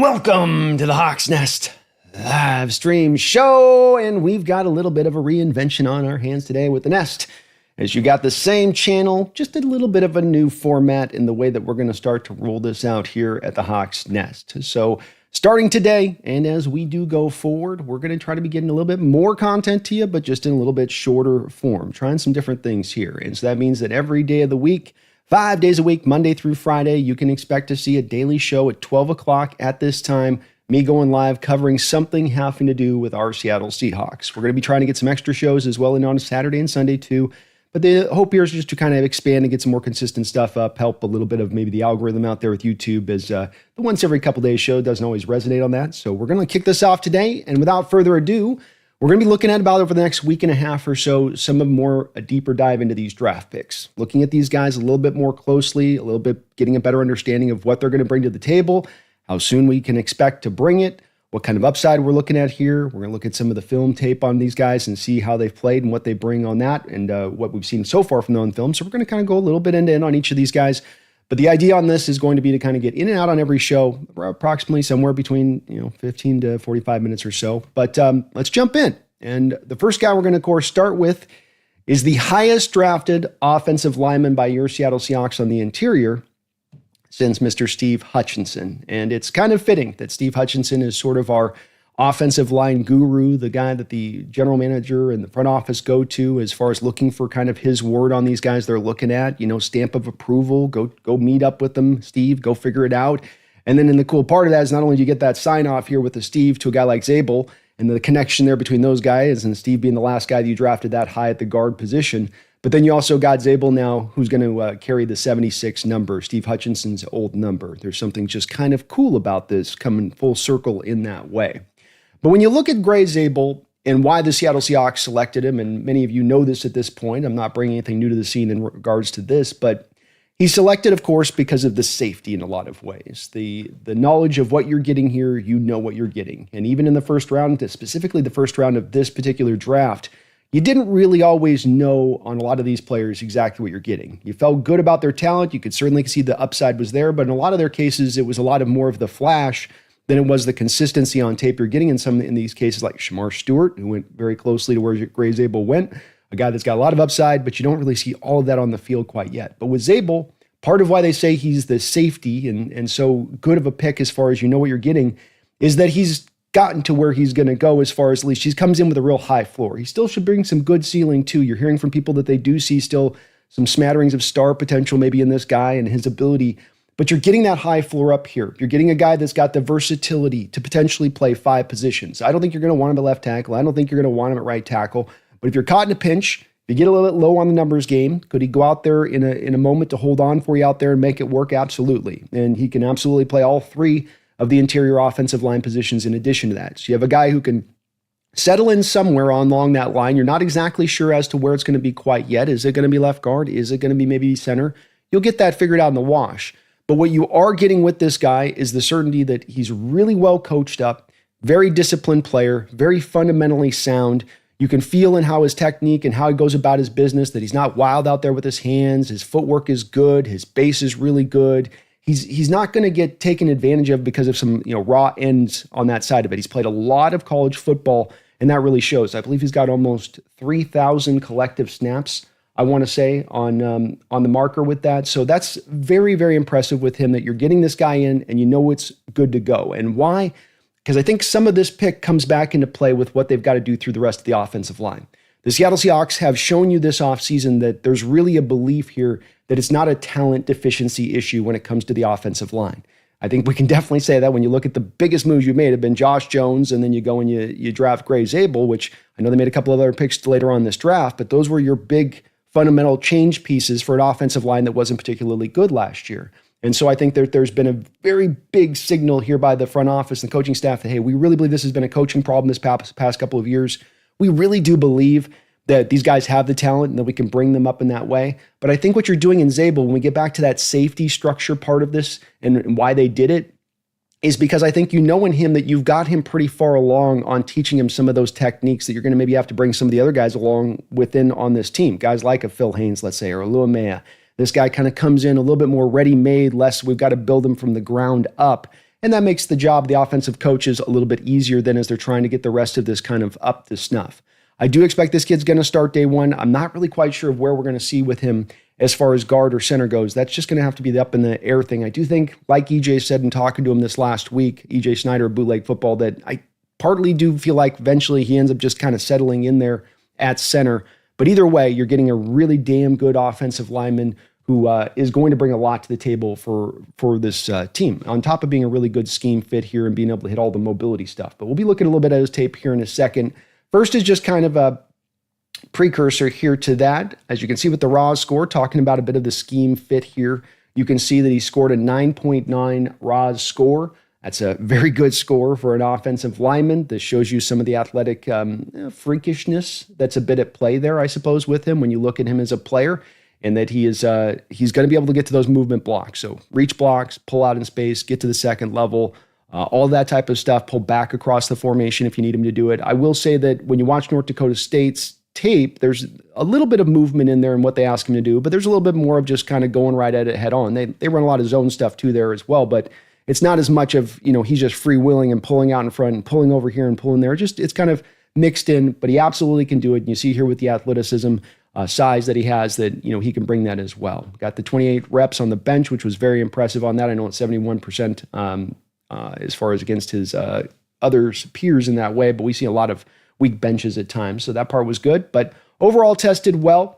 Welcome to the Hawks Nest live stream show, and we've got a little bit of a reinvention on our hands today with the Nest. As you got the same channel, just a little bit of a new format in the way that we're going to start to roll this out here at the Hawks Nest. So starting today, and as we do go forward, we're going to try to be getting a little bit more content to you, but just in a little bit shorter form, trying some different things here. And so that means that every day of the week, 5 days a week, Monday through Friday, you can expect to see a daily show at 12 o'clock at this time, me going live covering something having to do with our Seattle Seahawks. We're going to be trying to get some extra shows as well, and on Saturday and Sunday too. But the hope here is just to kind of expand and get some more consistent stuff up, help a little bit of maybe the algorithm out there with YouTube, as the once every couple days show doesn't always resonate on that. So we're going to kick this off today, and without further ado, we're going to be looking at about over the next week and a half or so, a deeper dive into these draft picks, looking at these guys a little bit more closely, a little bit getting a better understanding of what they're going to bring to the table, how soon we can expect to bring it, what kind of upside we're looking at here. We're going to look at some of the film tape on these guys and see how they've played and what they bring on that, and what we've seen so far from them on film. So we're going to kind of go a little bit end to end on each of these guys. But the idea on this is going to be to kind of get in and out on every show, approximately somewhere between 15 to 45 minutes or so. But let's jump in. And the first guy we're going to, of course, start with is the highest drafted offensive lineman by your Seattle Seahawks on the interior since Mr. Steve Hutchinson. And it's kind of fitting that Steve Hutchinson is sort of our offensive line guru, the guy that the general manager and the front office go to as far as looking for kind of his word on these guys they're looking at, stamp of approval, go meet up with them, Steve, go figure it out. And then the cool part of that is not only do you get that sign off here with the Steve to a guy like Zable, and the connection there between those guys and Steve being the last guy that you drafted that high at the guard position. But then you also got Zable now, who's going to carry the 76 number, Steve Hutchinson's old number. There's something just kind of cool about this coming full circle in that way. But when you look at Gray Zable and why the Seattle Seahawks selected him, and many of you know this at this point, I'm not bringing anything new to the scene in regards to this, but he's selected, of course, because of the safety in a lot of ways. The knowledge of what you're getting here, you know what you're getting. And even in the first round, specifically the first round of this particular draft, you didn't really always know on a lot of these players exactly what you're getting. You felt good about their talent. You could certainly see the upside was there, but in a lot of their cases, it was a lot of more of the flash than it was the consistency on tape you're getting in these cases like Shamar Stewart, who went very closely to where Gray Zable went. A guy that's got a lot of upside, but you don't really see all of that on the field quite yet. But with Zable, part of why they say he's the safety and so good of a pick as far as you know what you're getting is that he's gotten to where he's going to go as far as at least he comes in with a real high floor. He still should bring some good ceiling too. You're hearing from people that they do see still some smatterings of star potential maybe in this guy and his ability, but you're getting that high floor up here. You're getting a guy that's got the versatility to potentially play 5 positions. I don't think you're going to want him at left tackle. I don't think you're going to want him at right tackle. But if you're caught in a pinch, if you get a little bit low on the numbers game, could he go out there in a moment to hold on for you out there and make it work? Absolutely. And he can absolutely play all 3 of the interior offensive line positions in addition to that. So you have a guy who can settle in somewhere along that line. You're not exactly sure as to where it's going to be quite yet. Is it going to be left guard? Is it going to be maybe center? You'll get that figured out in the wash. But what you are getting with this guy is the certainty that he's really well coached up, very disciplined player, very fundamentally sound. You can feel in how his technique and how he goes about his business that he's not wild out there with his hands. His footwork is good. His base is really good. He's not going to get taken advantage of because of some raw ends on that side of it. He's played a lot of college football, and that really shows. I believe he's got almost 3,000 collective snaps, I want to say, on the marker with that. So that's very, very impressive with him that you're getting this guy in and you know it's good to go. And why? Because I think some of this pick comes back into play with what they've got to do through the rest of the offensive line. The Seattle Seahawks have shown you this offseason that there's really a belief here that it's not a talent deficiency issue when it comes to the offensive line. I think we can definitely say that when you look at the biggest moves you've made have been Josh Jones, and then you go and you draft Gray Zable, which I know they made a couple of other picks later on in this draft, but those were your big fundamental change pieces for an offensive line that wasn't particularly good last year. And so I think there's been a very big signal here by the front office and the coaching staff that, hey, we really believe this has been a coaching problem this past couple of years. We really do believe that these guys have the talent and that we can bring them up in that way. But I think what you're doing in Zable, when we get back to that safety structure part of this and why they did it, is because I think you know in him that you've got him pretty far along on teaching him some of those techniques that you're going to maybe have to bring some of the other guys along within on this team. Guys like a Phil Haynes, let's say, or a Luamea. This guy kind of comes in a little bit more ready-made, less we've got to build him from the ground up. And that makes the job of the offensive coaches a little bit easier than as they're trying to get the rest of this kind of up to snuff. I do expect this kid's going to start day one. I'm not really quite sure of where we're going to see with him as far as guard or center goes. That's just going to have to be the up in the air thing. I do think, like EJ said in talking to him this last week, EJ Snyder of Bootleg Football, that I partly do feel like eventually he ends up just kind of settling in there at center. But either way, you're getting a really damn good offensive lineman who is going to bring a lot to the table for this team, on top of being a really good scheme fit here and being able to hit all the mobility stuff. But we'll be looking a little bit at his tape here in a second. First is just kind of a precursor here to that. As you can see with the raw score, talking about a bit of the scheme fit here, you can see that he scored a 9.9 raw score. That's a very good score for an offensive lineman. This shows you some of the athletic freakishness that's a bit at play there, I suppose, with him when you look at him as a player, and that he's going to be able to get to those movement blocks. So reach blocks, pull out in space, get to the second level, all that type of stuff, pull back across the formation if you need him to do it. I will say that when you watch North Dakota State's tape, there's a little bit of movement in there in what they ask him to do, but there's a little bit more of just kind of going right at it head on. They run a lot of zone stuff too there as well, but it's not as much of, he's just freewheeling and pulling out in front and pulling over here and pulling there. It's kind of mixed in, but he absolutely can do it. And you see here with the athleticism, size that he has, that he can bring that as well. Got the 28 reps on the bench, which was very impressive on that. I know it's 71% as far as against his other peers in that way, but we see a lot of weak benches at times, so that part was good. But overall tested well.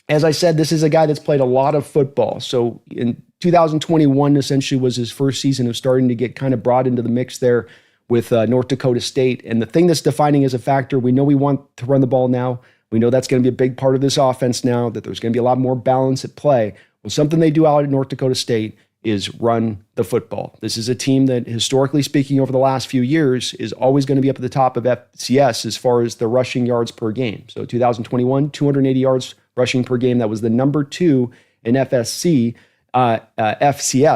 As I said, this is a guy that's played a lot of football. So in 2021 essentially was his first season of starting to get kind of brought into the mix there with North Dakota State. And the thing that's defining as a factor, we know we want to run the ball now. We know that's going to be a big part of this offense now, that there's going to be a lot more balance at play. Well, something they do out at North Dakota State is run the football. This is a team that, historically speaking, over the last few years, is always going to be up at the top of FCS as far as the rushing yards per game. So 2021, 280 yards rushing per game. That was the number 2 in FCS,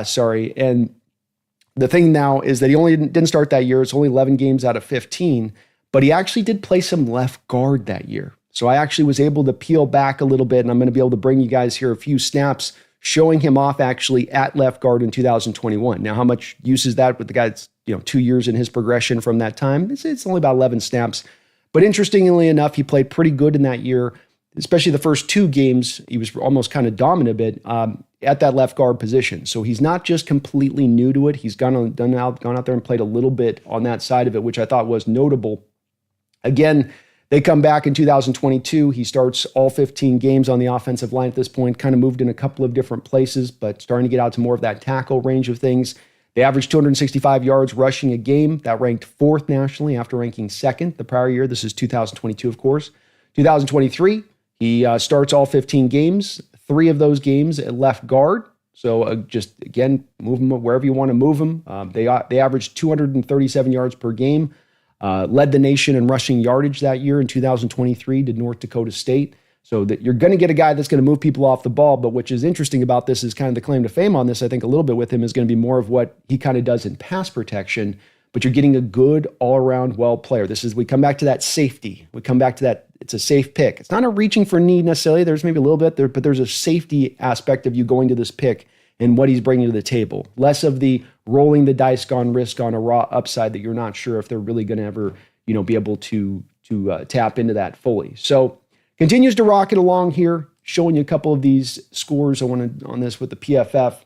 sorry. And the thing now is that he only didn't start that year. It's only 11 games out of 15, but he actually did play some left guard that year. So I actually was able to peel back a little bit, and I'm going to be able to bring you guys here a few snaps showing him off actually at left guard in 2021. Now, how much use is that with the guy that's 2 years in his progression from that time? It's only about 11 snaps. But interestingly enough, he played pretty good in that year, especially the first 2 games. He was almost kind of dominant a bit at that left guard position. So he's not just completely new to it. He's gone out there and played a little bit on that side of it, which I thought was notable. Again, they come back in 2022. He starts all 15 games on the offensive line at this point, kind of moved in a couple of different places, but starting to get out to more of that tackle range of things. They averaged 265 yards rushing a game. That ranked 4th nationally after ranking 2nd the prior year. This is 2022, of course. 2023, he starts all 15 games, 3 of those games at left guard. So just, again, move him wherever you want to move him. They averaged 237 yards per game. Led the nation in rushing yardage that year in 2023 to North Dakota State. So that you're going to get a guy that's going to move people off the ball, but which is interesting about this is kind of the claim to fame on this, I think a little bit with him, is going to be more of what he kind of does in pass protection, but you're getting a good all-around well player. We come back to that safety. We come back to that, it's a safe pick. It's not a reaching for need necessarily. There's maybe a little bit there, but there's a safety aspect of you going to this pick and what he's bringing to the table. Less of the rolling the dice gone risk on a raw upside that you're not sure if they're really going to ever, be able to tap into that fully. So continues to rock it along here, showing you a couple of these scores on this with the PFF.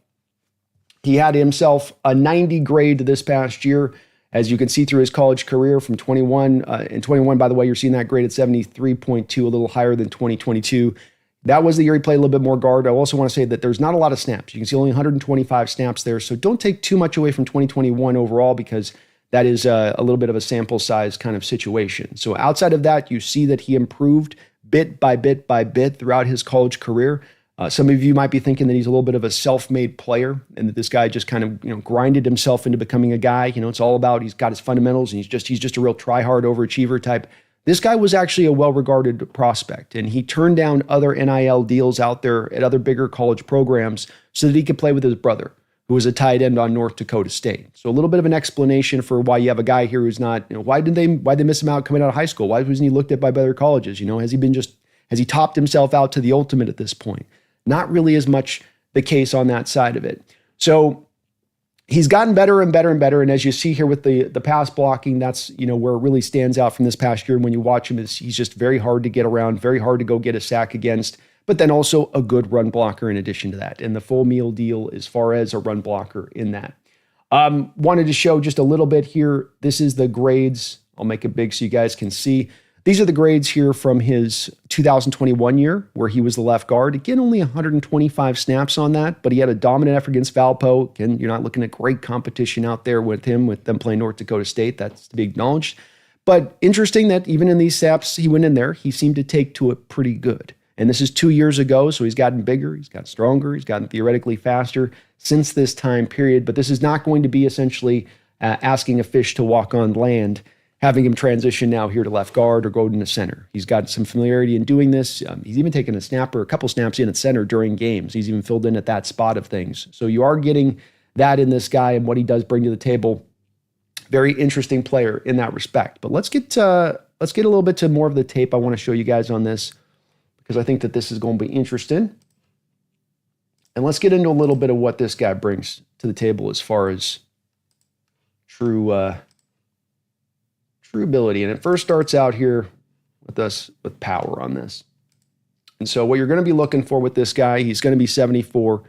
He had himself a 90 grade this past year, as you can see through his college career from 21. In 21, by the way, you're seeing that grade at 73.2, a little higher than 2022. That was the year he played a little bit more guard. I also want to say that there's not a lot of snaps. You can see only 125 snaps there. So don't take too much away from 2021 overall, because that is a little bit of a sample size kind of situation. So outside of that, you see that he improved bit by bit by bit throughout his college career. Some of you might be thinking that he's a little bit of a self-made player and that this guy just kind of grinded himself into becoming a guy. It's all about, he's got his fundamentals and he's just a real try-hard overachiever type. This guy was actually a well-regarded prospect, and he turned down other NIL deals out there at other bigger college programs so that he could play with his brother, who was a tight end on North Dakota State. So a little bit of an explanation for why you have a guy here who's not, why they miss him out coming out of high school? Why wasn't he looked at by other colleges? Has he topped himself out to the ultimate at this point? Not really as much the case on that side of it. So he's gotten better and better and better. And as you see here with the pass blocking, that's, where it really stands out from this past year. And when you watch him, he's just very hard to get around, very hard to go get a sack against, but then also a good run blocker in addition to that. And the full meal deal as far as a run blocker in that. Wanted to show just a little bit here. This is the grades. I'll make it big so you guys can see. These are the grades here from his 2021 year where he was the left guard. Again, only 125 snaps on that, but he had a dominant effort against Valpo. Again, you're not looking at great competition out there with them playing North Dakota State. That's to be acknowledged. But interesting that even in these snaps he went in there, he seemed to take to it pretty good. And this is 2 years ago, so he's gotten bigger, he's gotten stronger, he's gotten theoretically faster since this time period. But this is not going to be essentially asking a fish to walk on land, having him transition now here to left guard or go into center. He's got some familiarity in doing this. He's even taken a couple snaps in at center during games. He's even filled in at that spot of things. So you are getting that in this guy and what he does bring to the table. Very interesting player in that respect. But let's get a little bit to more of the tape I want to show you guys on this, because I think that this is going to be interesting. And let's get into a little bit of what this guy brings to the table as far as true ability. And it first starts out here with power on this. And so what you're going to be looking for with this guy, he's going to be 74.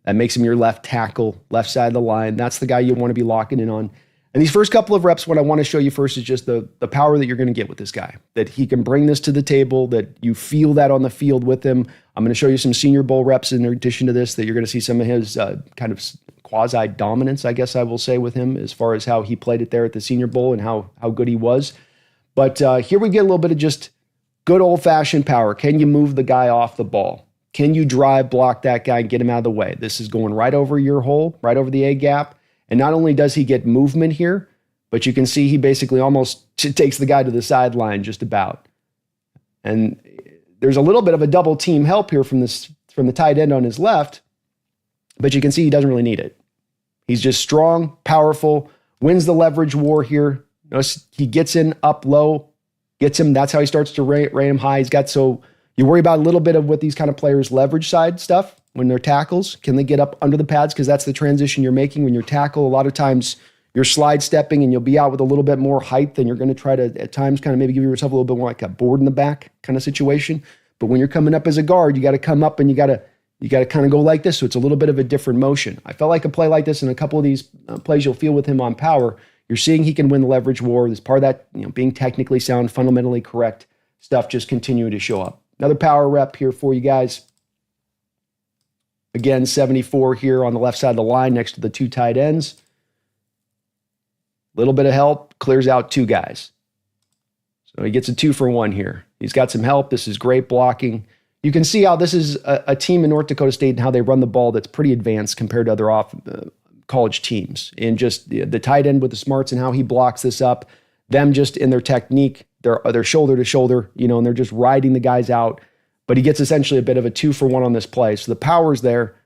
That makes him your left tackle, left side of the line. That's the guy you want to be locking in on. And these first couple of reps, what I want to show you first is just the power that you're going to get with this guy, that he can bring this to the table, that you feel that on the field with him. I'm going to show you some Senior Bowl reps in addition to this, that you're going to see some of his kind of quasi-dominance, I guess I will say, with him as far as how he played it there at the Senior Bowl and how good he was. But here we get a little bit of just good old-fashioned power. Can you move the guy off the ball? Can you drive, block that guy, and get him out of the way? This is going right over your hole, right over the A-gap. And not only does he get movement here, but you can see he basically almost takes the guy to the sideline just about. And there's a little bit of a double team help here from the tight end on his left, but you can see he doesn't really need it. He's just strong, powerful, wins the leverage war here. Notice he gets in up low, gets him. That's how he starts to rate him high. You worry about a little bit of what these kind of players leverage side stuff when they're tackles. Can they get up under the pads? Because that's the transition you're making when you're tackle. A lot of times you're slide stepping and you'll be out with a little bit more height than you're going to try to at times kind of maybe give yourself a little bit more like a board in the back kind of situation. But when you're coming up as a guard, you got to come up and you got to kind of go like this. So it's a little bit of a different motion. I felt like a play like this in a couple of these plays you'll feel with him on power. You're seeing he can win the leverage war. There's part of that, being technically sound, fundamentally correct stuff just continuing to show up. Another power rep here for you guys. Again, 74 here on the left side of the line next to the two tight ends. Little bit of help, clears out two guys. So he gets a 2-for-1 here. He's got some help. This is great blocking. You can see how this is a team in North Dakota State and how they run the ball that's pretty advanced compared to other college teams. And just the tight end with the smarts and how he blocks this up, them just in their technique, they're shoulder to shoulder, and they're just riding the guys out. But he gets essentially a bit of a 2-for-1 on this play. So the power's there.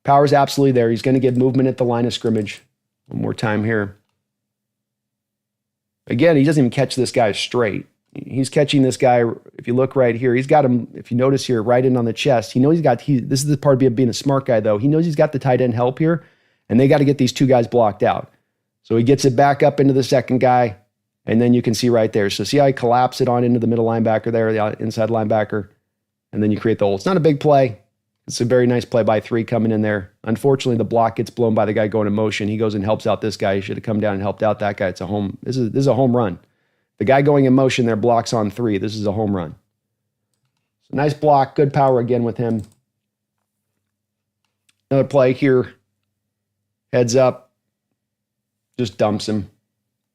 Power's absolutely there. He's going to get movement at the line of scrimmage. One more time here. Again, he doesn't even catch this guy straight. He's catching this guy, if you look right here, he's got him, if you notice here, right in on the chest. He knows this is the part of being a smart guy, though. He knows he's got the tight end help here, and they got to get these two guys blocked out. So he gets it back up into the second guy, and then you can see right there. So see how he collapsed it on into the middle linebacker there, the inside linebacker, and then you create the hole. It's not a big play. It's a very nice play by 3 coming in there. Unfortunately, the block gets blown by the guy going in motion. He goes and helps out this guy. He should have come down and helped out that guy. This is a home run. The guy going in motion there blocks on 3. This is a home run. So nice block, good power again with him. Another play here. Heads up. Just dumps him.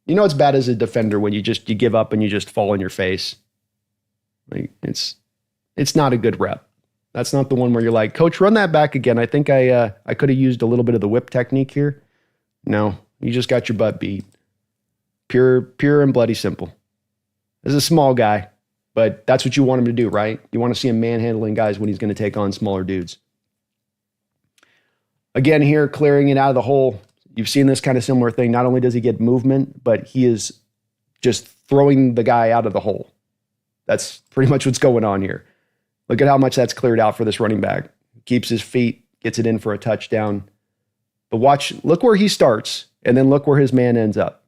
It's bad as a defender when you give up and you just fall on your face. It's not a good rep. That's not the one where you're like, Coach, run that back again. I think I could have used a little bit of the whip technique here. No, you just got your butt beat. Pure and bloody simple. This is a small guy, but that's what you want him to do, right? You want to see him manhandling guys when he's going to take on smaller dudes. Again, here, clearing it out of the hole. You've seen this kind of similar thing. Not only does he get movement, but he is just throwing the guy out of the hole. That's pretty much what's going on here. Look at how much that's cleared out for this running back. Keeps his feet, gets it in for a touchdown. But look where he starts, and then look where his man ends up.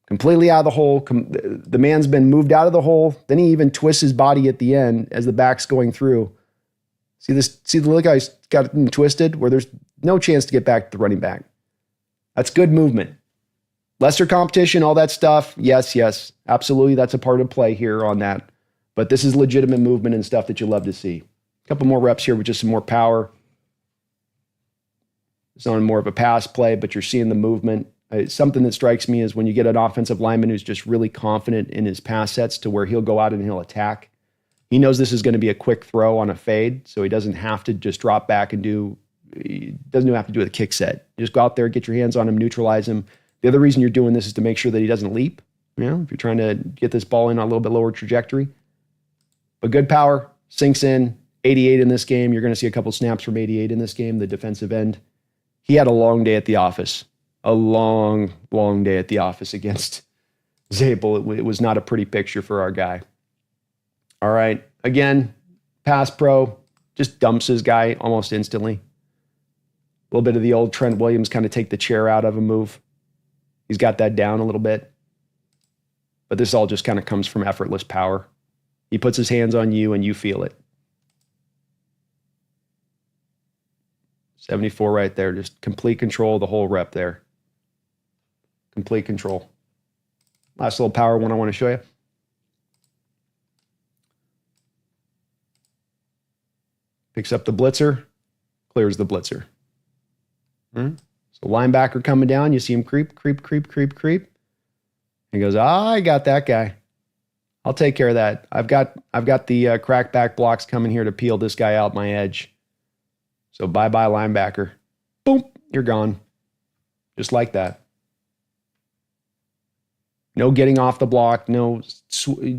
Completely out of the hole. The man's been moved out of the hole. Then he even twists his body at the end as the back's going through. See the look how he's got him twisted, where there's no chance to get back to the running back. That's good movement. Lesser competition, all that stuff. Yes, absolutely. That's a part of play here on that. But this is legitimate movement and stuff that you love to see. A couple more reps here with just some more power. It's on more of a pass play, but you're seeing the movement. Something that strikes me is when you get an offensive lineman who's just really confident in his pass sets to where he'll go out and he'll attack. He knows this is going to be a quick throw on a fade, so he doesn't have to just drop back and he doesn't have to do a kick set. You just go out there, get your hands on him, neutralize him. The other reason you're doing this is to make sure that he doesn't leap. If you're trying to get this ball in on a little bit lower trajectory. But good power, sinks in. 88 in this game. You're going to see a couple snaps from 88 in this game, the defensive end. He had a long day at the office. A long, long day at the office against Zable. It was not a pretty picture for our guy. All right. Again, pass pro just dumps his guy almost instantly. A little bit of the old Trent Williams kind of take the chair out of a move. He's got that down a little bit. But this all just kind of comes from effortless power. He puts his hands on you and you feel it. 74 right there. Just complete control of the whole rep there. Complete control. Last little power one I want to show you. Picks up the blitzer, clears the blitzer. So linebacker coming down, you see him creep. He goes, I got that guy. I'll take care of that. I've got the crack back blocks coming here to peel this guy out my edge. So bye-bye linebacker. Boom, you're gone. Just like that. No getting off the block, no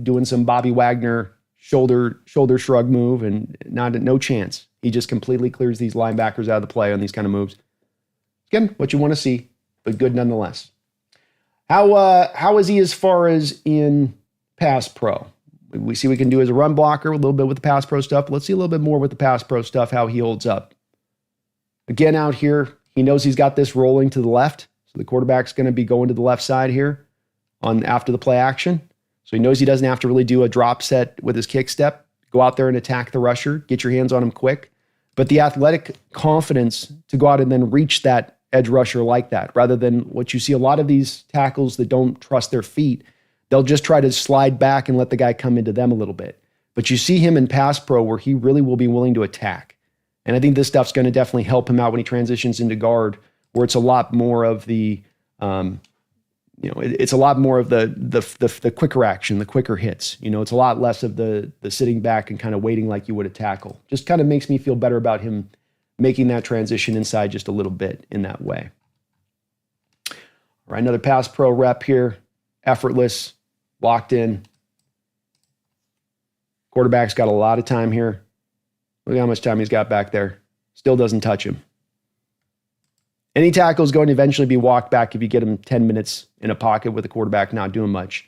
doing some Bobby Wagner shoulder shrug move, and no chance. He just completely clears these linebackers out of the play on these kind of moves. Again, what you want to see, but good nonetheless. How is he as far as in pass pro? We see we can do as a run blocker a little bit with the pass pro stuff. Let's see a little bit more with the pass pro stuff, how he holds up. Again, out here, he knows he's got this rolling to the left. So the quarterback's going to be going to the left side here after the play action. So he knows he doesn't have to really do a drop set with his kick step. Go out there and attack the rusher. Get your hands on him quick. But the athletic confidence to go out and then reach that edge rusher like that, rather than what you see a lot of these tackles that don't trust their feet. They'll just try to slide back and let the guy come into them a little bit. But you see him in pass pro where he really will be willing to attack. And I think this stuff's going to definitely help him out when he transitions into guard, where it's a lot more of the, it's a lot more of the quicker action, the quicker hits. It's a lot less of the sitting back and kind of waiting like you would a tackle. Just kind of makes me feel better about him making that transition inside just a little bit in that way. All right, another pass pro rep here. Effortless, locked in. Quarterback's got a lot of time here. Look how much time he's got back there. Still doesn't touch him. Any tackle is going to eventually be walked back if you get him 10 minutes in a pocket with the quarterback not doing much.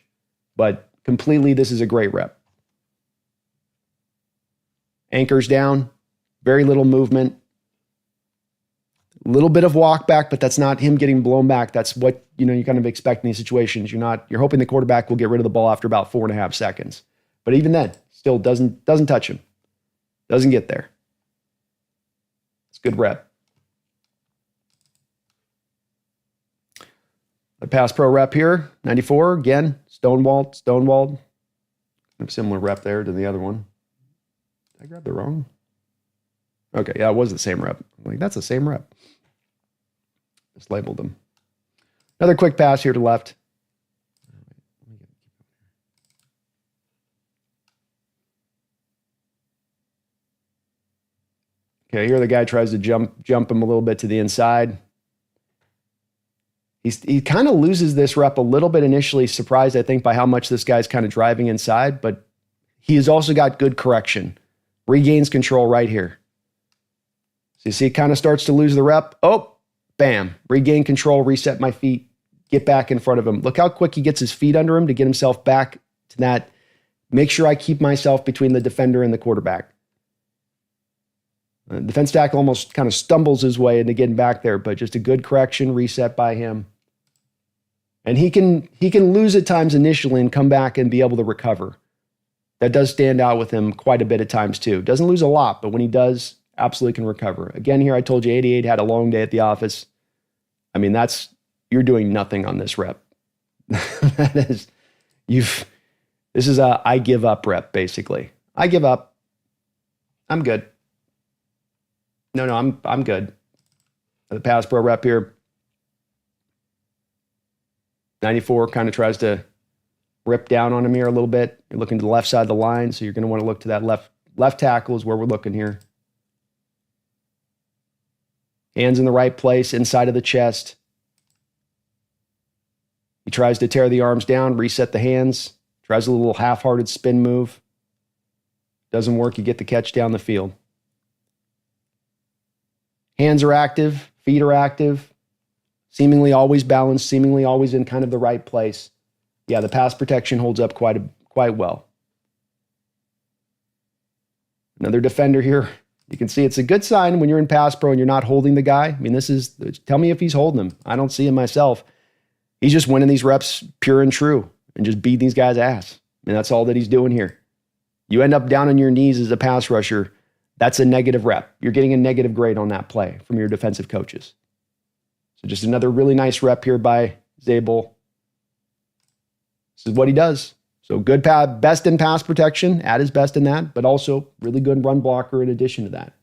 But completely, this is a great rep. Anchors down, very little movement. A little bit of walk back, but that's not him getting blown back. That's what you kind of expect in these situations. You're hoping the quarterback will get rid of the ball after about 4.5 seconds. But even then, still doesn't touch him. Doesn't get there. It's a good rep. A pass pro rep here, 94. Again, stonewalled. Kind of similar rep there to the other one. Did I grab the wrong? Okay, yeah, it was the same rep. I'm like, that's the same rep. Just labeled them. Another quick pass here to left. Okay, here the guy tries to jump him a little bit to the inside. He kind of loses this rep a little bit initially, surprised, I think, by how much this guy's kind of driving inside, but he has also got good correction. Regains control right here. So you see, it kind of starts to lose the rep. Oh, bam. Regain control, reset my feet, get back in front of him. Look how quick he gets his feet under him to get himself back to that. Make sure I keep myself between the defender and the quarterback. Defense tackle almost kind of stumbles his way into getting back there, but just a good correction, reset by him. And he can lose at times initially and come back and be able to recover. That does stand out with him quite a bit at times too. Doesn't lose a lot, but when he does, absolutely can recover. Again, here I told you 88 had a long day at the office. I mean, you're doing nothing on this rep. This is a I give up rep, basically. I give up. I'm good. No, I'm good. The pass pro rep here. 94 kind of tries to rip down on him here a little bit. You're looking to the left side of the line, so you're going to want to look to that left tackle is where we're looking here. Hands in the right place, inside of the chest. He tries to tear the arms down, reset the hands, tries a little half-hearted spin move. Doesn't work, you get the catch down the field. Hands are active, feet are active. Seemingly always balanced, seemingly always in kind of the right place. Yeah, the pass protection holds up quite well. Another defender here. You can see it's a good sign when you're in pass pro and you're not holding the guy. I mean, tell me if he's holding him. I don't see him myself. He's just winning these reps pure and true and just beating these guys' ass. I mean, that's all that he's doing here. You end up down on your knees as a pass rusher. That's a negative rep. You're getting a negative grade on that play from your defensive coaches. So just another really nice rep here by Zable. This is what he does. So good best in pass protection, at his best in that, but also really good run blocker in addition to that.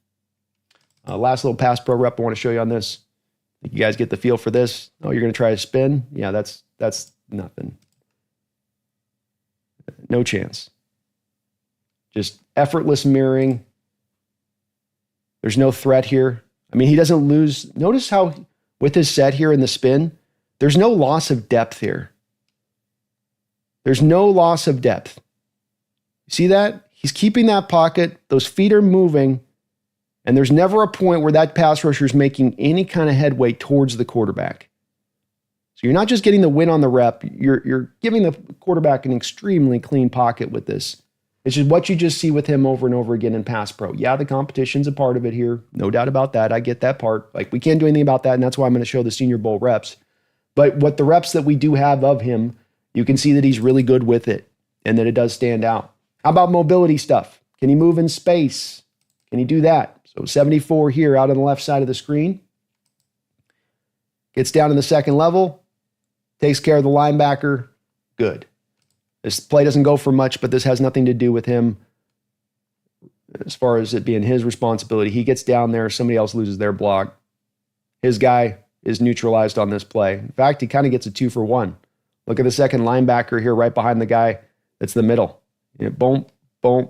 Last little pass pro rep I want to show you on this. I think you guys get the feel for this. Oh, you're going to try a spin? Yeah, that's nothing. No chance. Just effortless mirroring. There's no threat here. I mean, he doesn't lose. Notice how with his set here in the spin, there's no loss of depth here. There's no loss of depth. See that? He's keeping that pocket. Those feet are moving. And there's never a point where that pass rusher is making any kind of headway towards the quarterback. So you're not just getting the win on the rep. You're giving the quarterback an extremely clean pocket with this. It's just what you just see with him over and over again in pass pro. Yeah, the competition's a part of it here. No doubt about that. I get that part. Like, we can't do anything about that, and that's why I'm going to show the Senior Bowl reps. But what the reps that we do have of him, you can see that he's really good with it and that it does stand out. How about mobility stuff? Can he move in space? Can he do that? So 74 here out on the left side of the screen. Gets down to the second level. Takes care of the linebacker. Good. This play doesn't go for much, but this has nothing to do with him as far as it being his responsibility. He gets down there. Somebody else loses their block. His guy is neutralized on this play. In fact, he kind of gets a 2-for-1. Look at the second linebacker here right behind the guy that's the middle. Boom, boom.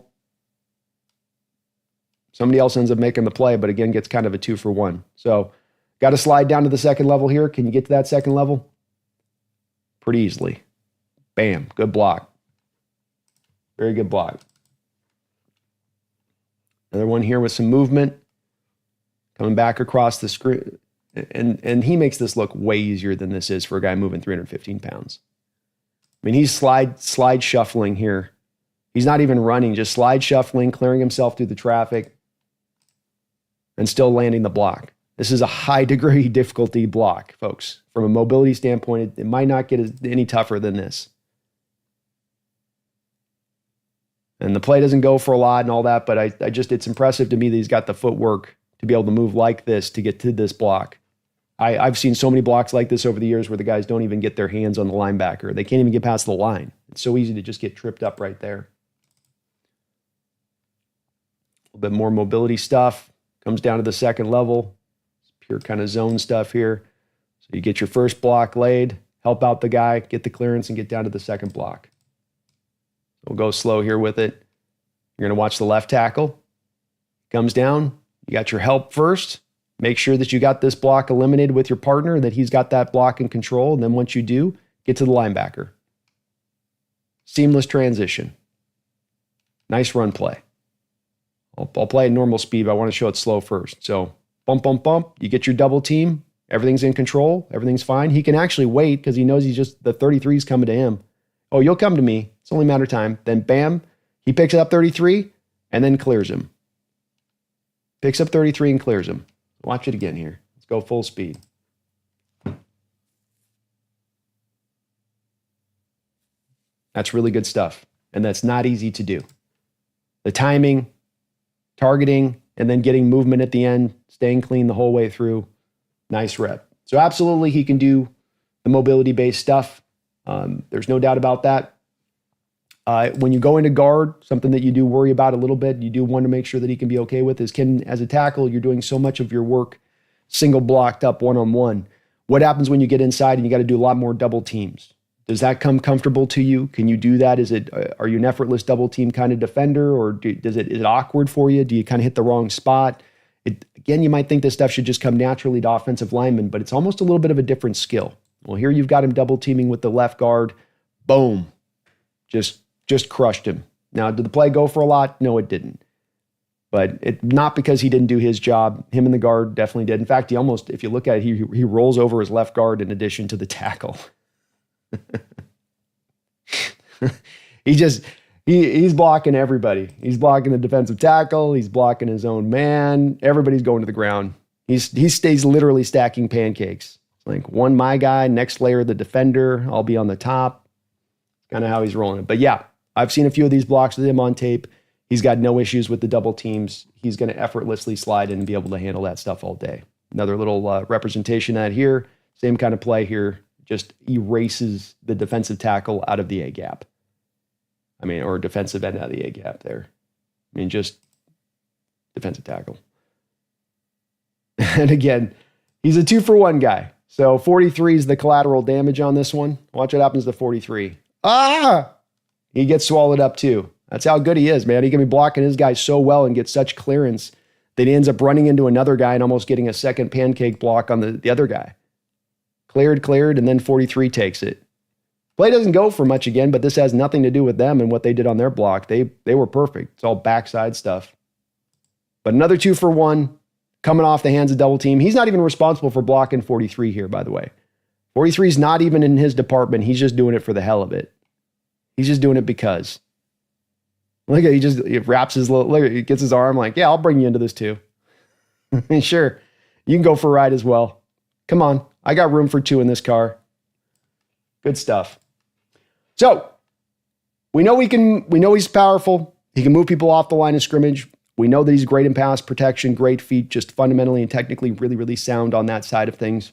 Somebody else ends up making the play, but again, gets kind of a 2-for-1. So got to slide down to the second level here. Can you get to that second level? Pretty easily. Bam, good block. Very good block. Another one here with some movement. Coming back across the screen. And he makes this look way easier than this is for a guy moving 315 pounds. I mean, he's slide shuffling here. He's not even running, just slide shuffling, clearing himself through the traffic, and still landing the block. This is a high degree difficulty block, folks. From a mobility standpoint, it might not get any tougher than this. And the play doesn't go for a lot and all that, but it's impressive to me that he's got the footwork to be able to move like this to get to this block. I've seen so many blocks like this over the years where the guys don't even get their hands on the linebacker. They can't even get past the line. It's so easy to just get tripped up right there. A little bit more mobility stuff. Comes down to the second level. It's pure kind of zone stuff here. So you get your first block laid, help out the guy, get the clearance, and get down to the second block. We'll go slow here with it. You're going to watch the left tackle. Comes down. You got your help first. Make sure that you got this block eliminated with your partner and that he's got that block in control. And then once you do, get to the linebacker. Seamless transition. Nice run play. I'll play at normal speed, but I want to show it slow first. So bump, bump, bump. You get your double team. Everything's in control. Everything's fine. He can actually wait because he knows the 33 is coming to him. Oh, you'll come to me. It's only a matter of time. Then bam, he picks up 33 and then clears him. Picks up 33 and clears him. Watch it again here. Let's go full speed. That's really good stuff. And that's not easy to do. The timing, targeting, and then getting movement at the end, staying clean the whole way through. Nice rep. So absolutely he can do the mobility-based stuff. There's no doubt about that. When you go into guard, something that you do worry about a little bit, you do want to make sure that he can be okay with is, as a tackle, you're doing so much of your work single blocked up one-on-one. What happens when you get inside and you got to do a lot more double teams? Does that come comfortable to you? Can you do that? Are you an effortless double team kind of defender, or is it awkward for you? Do you kind of hit the wrong spot? Again, you might think this stuff should just come naturally to offensive linemen, but it's almost a little bit of a different skill. Well, here you've got him double teaming with the left guard. Boom. Just crushed him. Now, did the play go for a lot? No, it didn't. But not because he didn't do his job. Him and the guard definitely did. In fact, if you look at it, he rolls over his left guard in addition to the tackle. He's blocking everybody. He's blocking the defensive tackle. He's blocking his own man. Everybody's going to the ground. He stays literally stacking pancakes. It's like one my guy, next layer the defender. I'll be on the top. Kind of how he's rolling it. But yeah, I've seen a few of these blocks with him on tape. He's got no issues with the double teams. He's going to effortlessly slide in and be able to handle that stuff all day. Another little representation of that here. Same kind of play here. Just erases the defensive tackle out of the A gap. Or defensive end out of the A gap there. Just defensive tackle. And again, he's a 2-for-1 guy. So 43 is the collateral damage on this one. Watch what happens to 43. He gets swallowed up too. That's how good he is, man. He can be blocking his guy so well and get such clearance that he ends up running into another guy and almost getting a second pancake block on the other guy. Cleared, and then 43 takes it. Play doesn't go for much again, but this has nothing to do with them and what they did on their block. They were perfect. It's all backside stuff. But another 2-for-1 coming off the hands of double team. He's not even responsible for blocking 43 here, by the way. 43 is not even in his department. He's just doing it for the hell of it. He's just doing it because. Look at he wraps his he gets his arm like, yeah, I'll bring you into this too. Sure, you can go for a ride as well. Come on, I got room for 2 in this car. Good stuff. So we know he's powerful. He can move people off the line of scrimmage. We know that he's great in pass protection, great feet, just fundamentally and technically really, really sound on that side of things.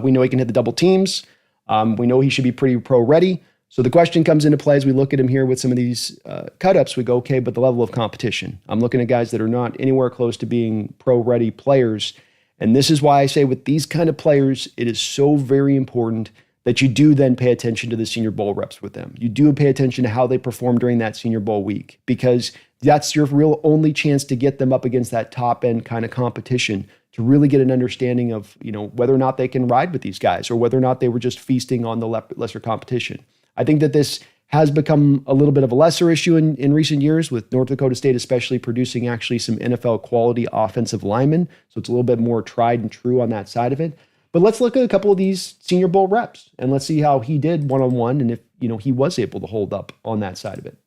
We know he can hit the double teams. We know he should be pretty pro ready. So the question comes into play as we look at him here with some of these cut-ups. We go, okay, but the level of competition. I'm looking at guys that are not anywhere close to being pro-ready players. And this is why I say with these kind of players, it is so very important that you do then pay attention to the Senior Bowl reps with them. You do pay attention to how they perform during that Senior Bowl week, because that's your real only chance to get them up against that top-end kind of competition, to really get an understanding of, whether or not they can ride with these guys or whether or not they were just feasting on the lesser competition. I think that this has become a little bit of a lesser issue in recent years, with North Dakota State especially producing actually some NFL quality offensive linemen. So it's a little bit more tried and true on that side of it. But let's look at a couple of these Senior Bowl reps and let's see how he did one-on-one and if he was able to hold up on that side of it.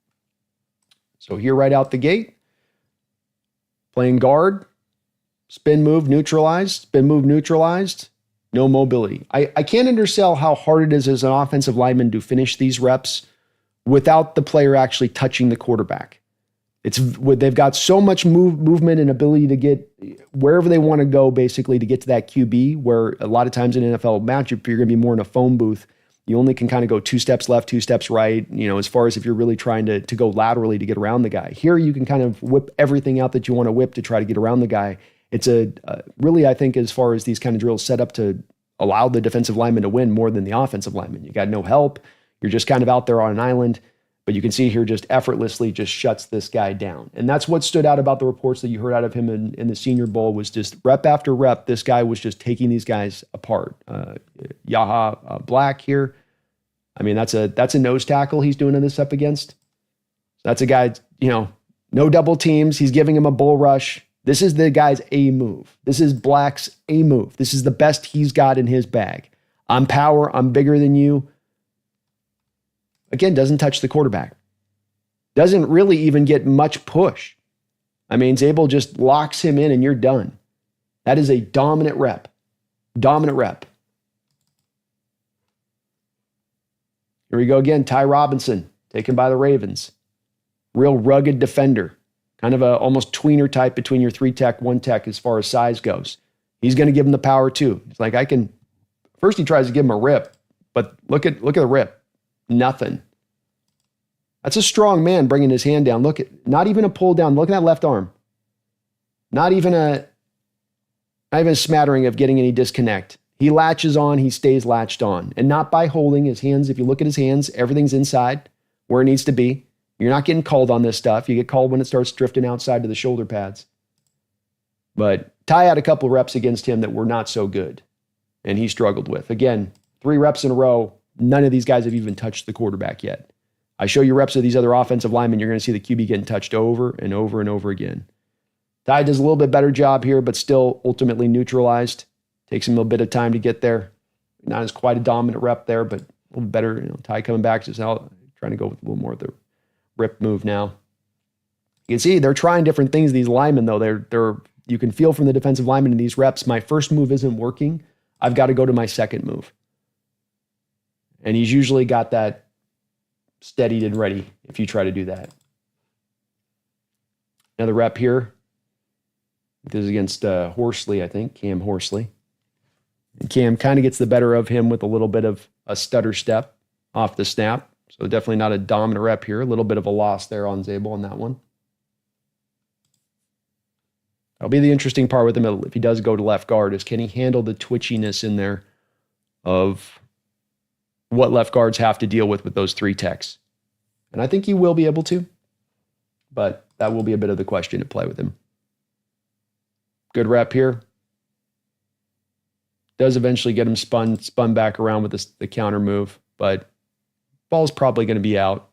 So here right out the gate, playing guard, spin move neutralized, no mobility. I can't undersell how hard it is as an offensive lineman to finish these reps without the player actually touching the quarterback. They've got so much movement and ability to get wherever they want to go, basically, to get to that QB, where a lot of times in an NFL matchup, you're going to be more in a phone booth. You only can kind of go 2 steps left, 2 steps right, as far as if you're really trying to go laterally to get around the guy. Here, you can kind of whip everything out that you want to whip to try to get around the guy. It's really, I think, as far as these kind of drills set up to allow the defensive lineman to win more than the offensive lineman. You got no help. You're just kind of out there on an island. But you can see here just effortlessly just shuts this guy down. And that's what stood out about the reports that you heard out of him in the Senior Bowl, was just rep after rep, this guy was just taking these guys apart. Yaha Black here. That's a nose tackle he's doing this up against. That's a guy, no double teams. He's giving him a bull rush. This is the guy's A move. This is Black's A move. This is the best he's got in his bag. I'm power. I'm bigger than you. Again, doesn't touch the quarterback. Doesn't really even get much push. I mean, Zable just locks him in and you're done. That is a dominant rep. Dominant rep. Here we go again. Ty Robinson, taken by the Ravens. Real rugged defender. Kind of a almost tweener type between your 3-tech, 1-tech as far as size goes. He's going to give him the power too. It's like first he tries to give him a rip, but look at the rip. Nothing. That's a strong man bringing his hand down. Not even a pull down. Look at that left arm. Not even a smattering of getting any disconnect. He latches on, he stays latched on. And not by holding his hands. If you look at his hands, everything's inside where it needs to be. You're not getting called on this stuff. You get called when it starts drifting outside to the shoulder pads. But Ty had a couple of reps against him that were not so good. And he struggled with. Again, 3 reps in a row. None of these guys have even touched the quarterback yet. I show you reps of these other offensive linemen, you're going to see the QB getting touched over and over and over again. Ty does a little bit better job here, but still ultimately neutralized. Takes him a bit of time to get there. Not as quite a dominant rep there, but a little better. Ty coming back, just out, trying to go with a little more of the rip move now. You can see they're trying different things, these linemen, though. You can feel from the defensive linemen in these reps, my first move isn't working. I've got to go to my second move. And he's usually got that steadied and ready if you try to do that. Another rep here. This is against Horsley, I think, Cam Horsley. And Cam kind of gets the better of him with a little bit of a stutter step off the snap. So definitely not a dominant rep here. A little bit of a loss there on Zable on that one. That'll be the interesting part with him if he does go to left guard, is can he handle the twitchiness in there of what left guards have to deal with those 3 techs. And I think he will be able to, but that will be a bit of the question to play with him. Good rep here. Does eventually get him spun back around with the counter move, but ball's probably going to be out.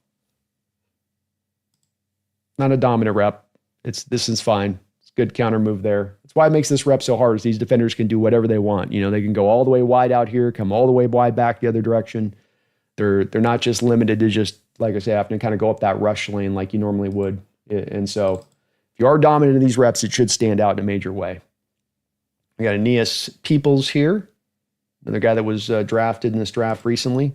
Not a dominant rep. This is fine. It's a good counter move there. That's why it makes this rep so hard, is these defenders can do whatever they want. They can go all the way wide out here, come all the way wide back the other direction. They're not just limited to just, like I say, having to kind of go up that rush lane like you normally would. And so if you are dominant in these reps, it should stand out in a major way. We got Aeneas Peoples here, another guy that was drafted in this draft recently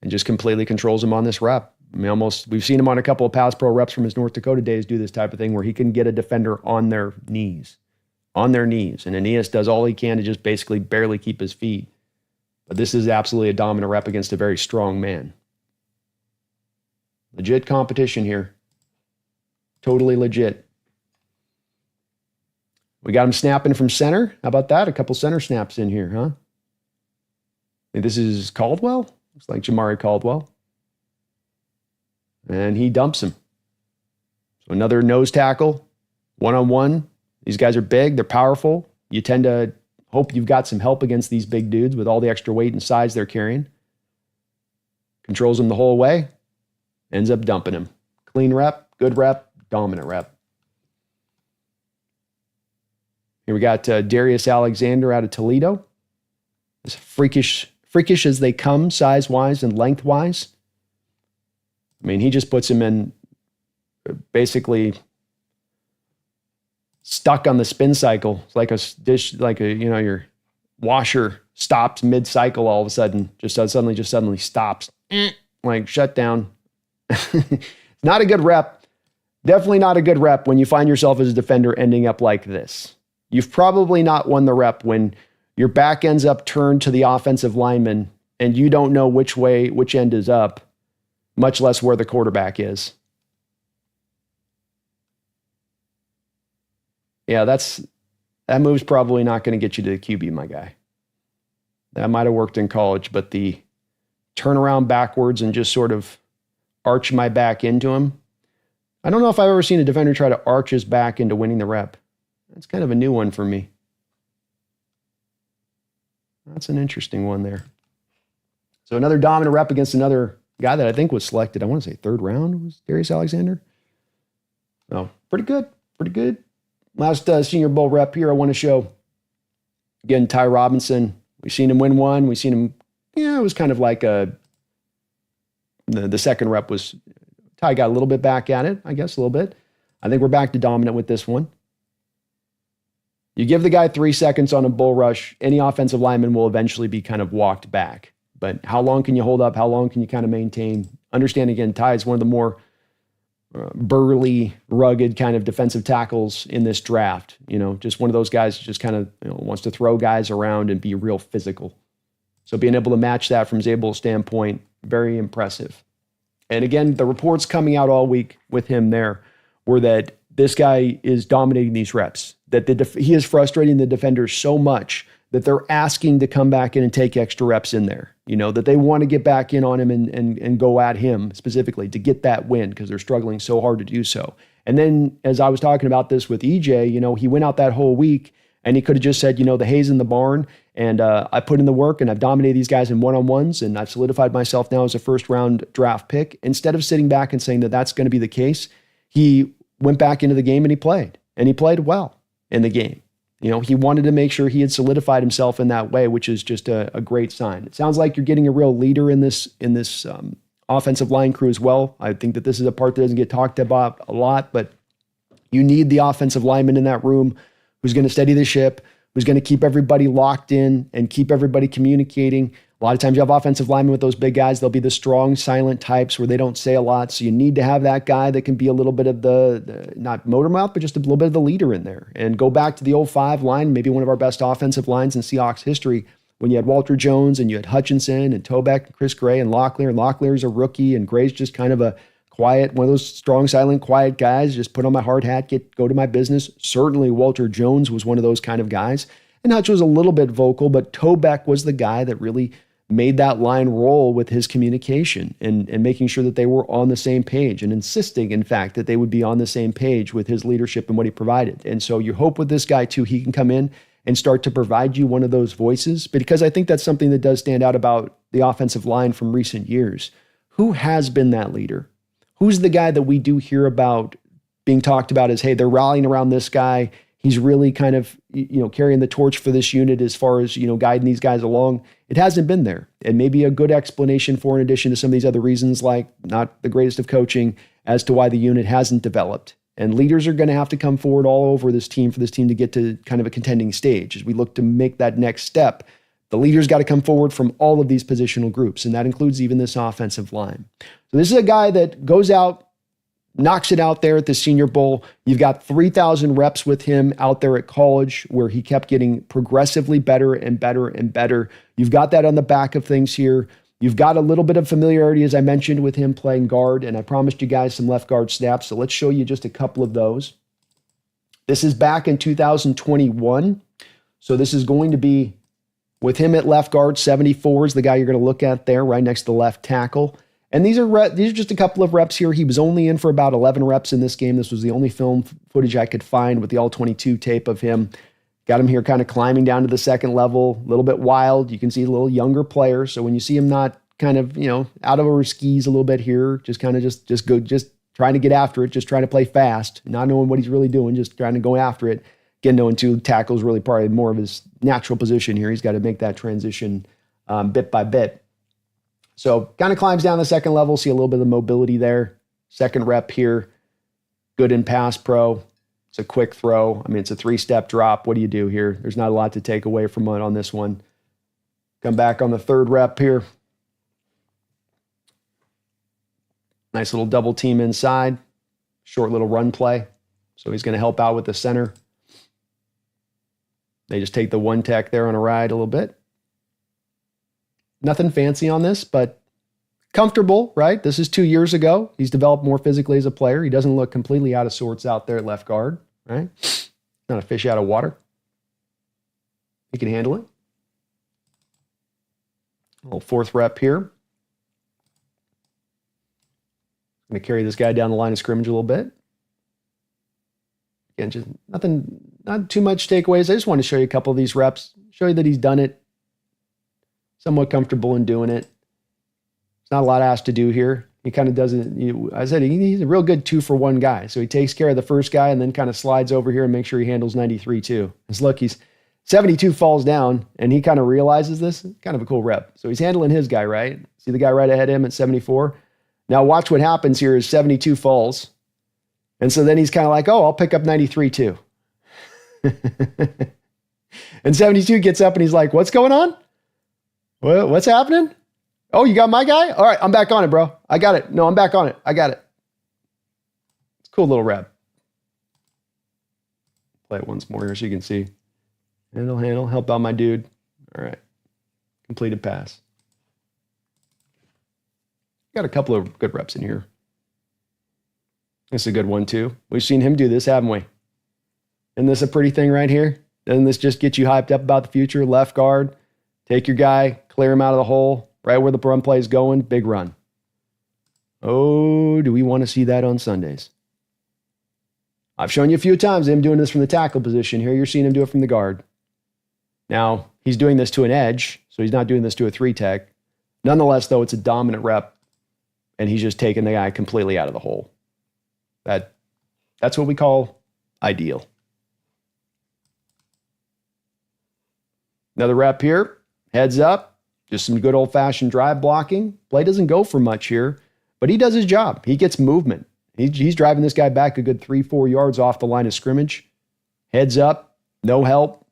and just completely controls him on this rep. I mean, we've seen him on a couple of pass pro reps from his North Dakota days do this type of thing where he can get a defender on their knees. And Aeneas does all he can to just basically barely keep his feet. But this is absolutely a dominant rep against a very strong man. Legit competition here. Totally legit. We got him snapping from center. How about that? A couple center snaps in here, huh? This is Caldwell. Looks like Jamari Caldwell. And he dumps him. So another nose tackle, one-on-one. These guys are big. They're powerful. You tend to hope you've got some help against these big dudes with all the extra weight and size they're carrying. Controls him the whole way. Ends up dumping him. Clean rep, good rep, dominant rep. Here we got Darius Alexander out of Toledo. As freakish as they come, size-wise and length-wise. I mean, he just puts him in basically stuck on the spin cycle. It's like a dish, your washer stops mid-cycle all of a sudden. Just suddenly stops. Like shut down. Not a good rep. Definitely not a good rep when you find yourself as a defender ending up like this. You've probably not won the rep when your back ends up turned to the offensive lineman and you don't know which end is up, much less where the quarterback is. Yeah, that move's probably not going to get you to the QB, my guy. That might have worked in college, but the turnaround backwards and just sort of arch my back into him. I don't know if I've ever seen a defender try to arch his back into winning the rep. That's kind of a new one for me. That's an interesting one there. So another dominant rep against another guy that I think was selected, I want to say 3rd round, was Darius Alexander. So pretty good. Last Senior Bowl rep here I want to show. Again, Ty Robinson. We've seen him win one. We've seen him, it was kind of like the second rep was, Ty got a little bit back at it, I guess, a little bit. I think we're back to dominant with this one. You give the guy 3 seconds on a bull rush, any offensive lineman will eventually be kind of walked back. But how long can you hold up? How long can you kind of maintain? Understand, again, Ty is one of the more burly, rugged kind of defensive tackles in this draft. Just one of those guys who just kind of wants to throw guys around and be real physical. So being able to match that from Zabel's standpoint, very impressive. And again, the reports coming out all week with him there were that this guy is dominating these reps, that he is frustrating the defenders so much that they're asking to come back in and take extra reps in there, that they want to get back in on him and go at him specifically to get that win because they're struggling so hard to do so. And then as I was talking about this with EJ, he went out that whole week and he could have just said, the hay's in the barn and I put in the work and I've dominated these guys in one-on-ones and I've solidified myself now as a first-round draft pick. Instead of sitting back and saying that that's going to be the case, he went back into the game and he played well in the game. He wanted to make sure he had solidified himself in that way, which is just a great sign. It sounds like you're getting a real leader in this offensive line crew as well. I think that this is a part that doesn't get talked about a lot, but you need the offensive lineman in that room who's going to steady the ship, who's going to keep everybody locked in and keep everybody communicating. A lot of times you have offensive linemen with those big guys. They'll be the strong, silent types where they don't say a lot. So you need to have that guy that can be a little bit of the not motor mouth, but just a little bit of the leader in there. And go back to the 05 line, maybe one of our best offensive lines in Seahawks history, when you had Walter Jones and you had Hutchinson and Tobeck and Chris Gray and Locklear. And Locklear's a rookie and Gray's just kind of a quiet, one of those strong, silent, quiet guys. Just put on my hard hat, go to my business. Certainly Walter Jones was one of those kind of guys. And Hutch was a little bit vocal, but Tobeck was the guy that really made that line roll with his communication and making sure that they were on the same page and insisting, in fact, that they would be on the same page with his leadership and what he provided. And so you hope with this guy too, he can come in and start to provide you one of those voices, because I think that's something that does stand out about the offensive line from recent years. Who has been that leader? Who's the guy that we do hear about being talked about as, hey, they're rallying around this guy. He's really kind of, carrying the torch for this unit as far as, guiding these guys along. It hasn't been there. And maybe a good explanation for, in addition to some of these other reasons, like not the greatest of coaching, as to why the unit hasn't developed. And leaders are going to have to come forward all over this team for this team to get to kind of a contending stage. As we look to make that next step, the leaders got to come forward from all of these positional groups. And that includes even this offensive line. So this is a guy that goes out, knocks it out there at the Senior Bowl. You've got 3,000 reps with him out there at college, where he kept getting progressively better and better and better. You've got that on the back of things here. You've got a little bit of familiarity, as I mentioned, with him playing guard, and I promised you guys some left guard snaps, so let's show you just a couple of those. This is back in 2021, so this is going to be with him at left guard. 74 is the guy you're going to look at there, right next to the left tackle. And these are just a couple of reps here. He was only in for about 11 reps in this game. This was the only film footage I could find with the all-22 tape of him. Got him here kind of climbing down to the second level, a little bit wild. You can see a little younger player. So when you see him not kind of, out of our skis a little bit here, just kind of just trying to get after it, just trying to play fast, not knowing what he's really doing, just trying to go after it. Again, knowing two tackles really probably more of his natural position here. He's got to make that transition bit by bit. So kind of climbs down the second level, see a little bit of mobility there. Second rep here, good in pass pro. It's a quick throw. I mean, it's a 3-step drop. What do you do here? There's not a lot to take away from it on this one. Come back on the third rep here. Nice little double team inside. Short little run play. So he's going to help out with the center. They just take the one tech there on a ride a little bit. Nothing fancy on this, but comfortable, right? This is 2 years ago. He's developed more physically as a player. He doesn't look completely out of sorts out there at left guard, right? Not a fish out of water. He can handle it. A little fourth rep here. Going to carry this guy down the line of scrimmage a little bit. Again, just not too much takeaways. I just want to show you a couple of these reps, show you that he's done it, somewhat comfortable in doing it. It's not a lot asked to do here. He kind of doesn't, I said he's a real good 2-for-1 guy. So he takes care of the first guy and then kind of slides over here and makes sure he handles 93 too. Because look, he's 72 falls down and he kind of realizes this. Kind of a cool rep. So he's handling his guy, right? See the guy right ahead of him at 74? Now watch what happens here is 72 falls. And so then he's kind of like, oh, I'll pick up 93 too. And 72 gets up and he's like, what's going on? What's happening? Oh, you got my guy? All right, I'm back on it, bro. I got it. No, I'm back on it. I got it. It's a cool little rep. Play it once more here so you can see. Handle, help out my dude. All right. Completed pass. Got a couple of good reps in here. This is a good one too. We've seen him do this, haven't we? Isn't this a pretty thing right here? Doesn't this just get you hyped up about the future? Left guard, take your guy, clear him out of the hole, right where the run play is going, big run. Oh, do we want to see that on Sundays? I've shown you a few times him doing this from the tackle position. Here you're seeing him do it from the guard. Now, he's doing this to an edge, so he's not doing this to a 3-tech. Nonetheless, though, it's a dominant rep, and he's just taking the guy completely out of the hole. That's what we call ideal. Another rep here, heads up, just some good old-fashioned drive blocking. Play doesn't go for much here, but he does his job. He gets movement. He's driving this guy back a good 3-4 yards off the line of scrimmage. Heads up, no help.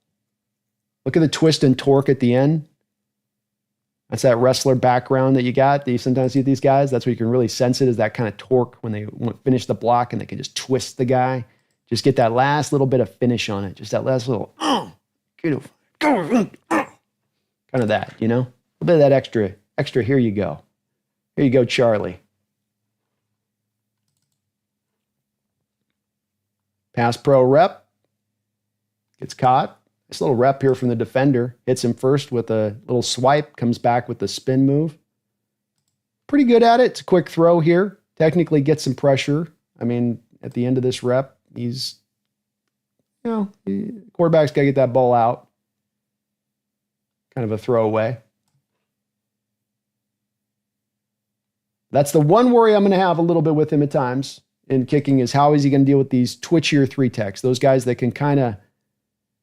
Look at the twist and torque at the end. That's that wrestler background that you got that you sometimes see with these guys. That's where you can really sense it, is that kind of torque when they finish the block and they can just twist the guy. Just get that last little bit of finish on it. Just that last little, kind of that, you know? A little bit of that extra, here you go. Here you go, Charlie. Pass pro rep. Gets caught. This little rep here from the defender. Hits him first with a little swipe. Comes back with the spin move. Pretty good at it. It's a quick throw here. Technically gets some pressure. I mean, at the end of this rep, he's, quarterback's got to get that ball out. Kind of a throwaway. That's the one worry I'm going to have a little bit with him at times in kicking, is how is he going to deal with these twitchier 3-techs, those guys that can kind of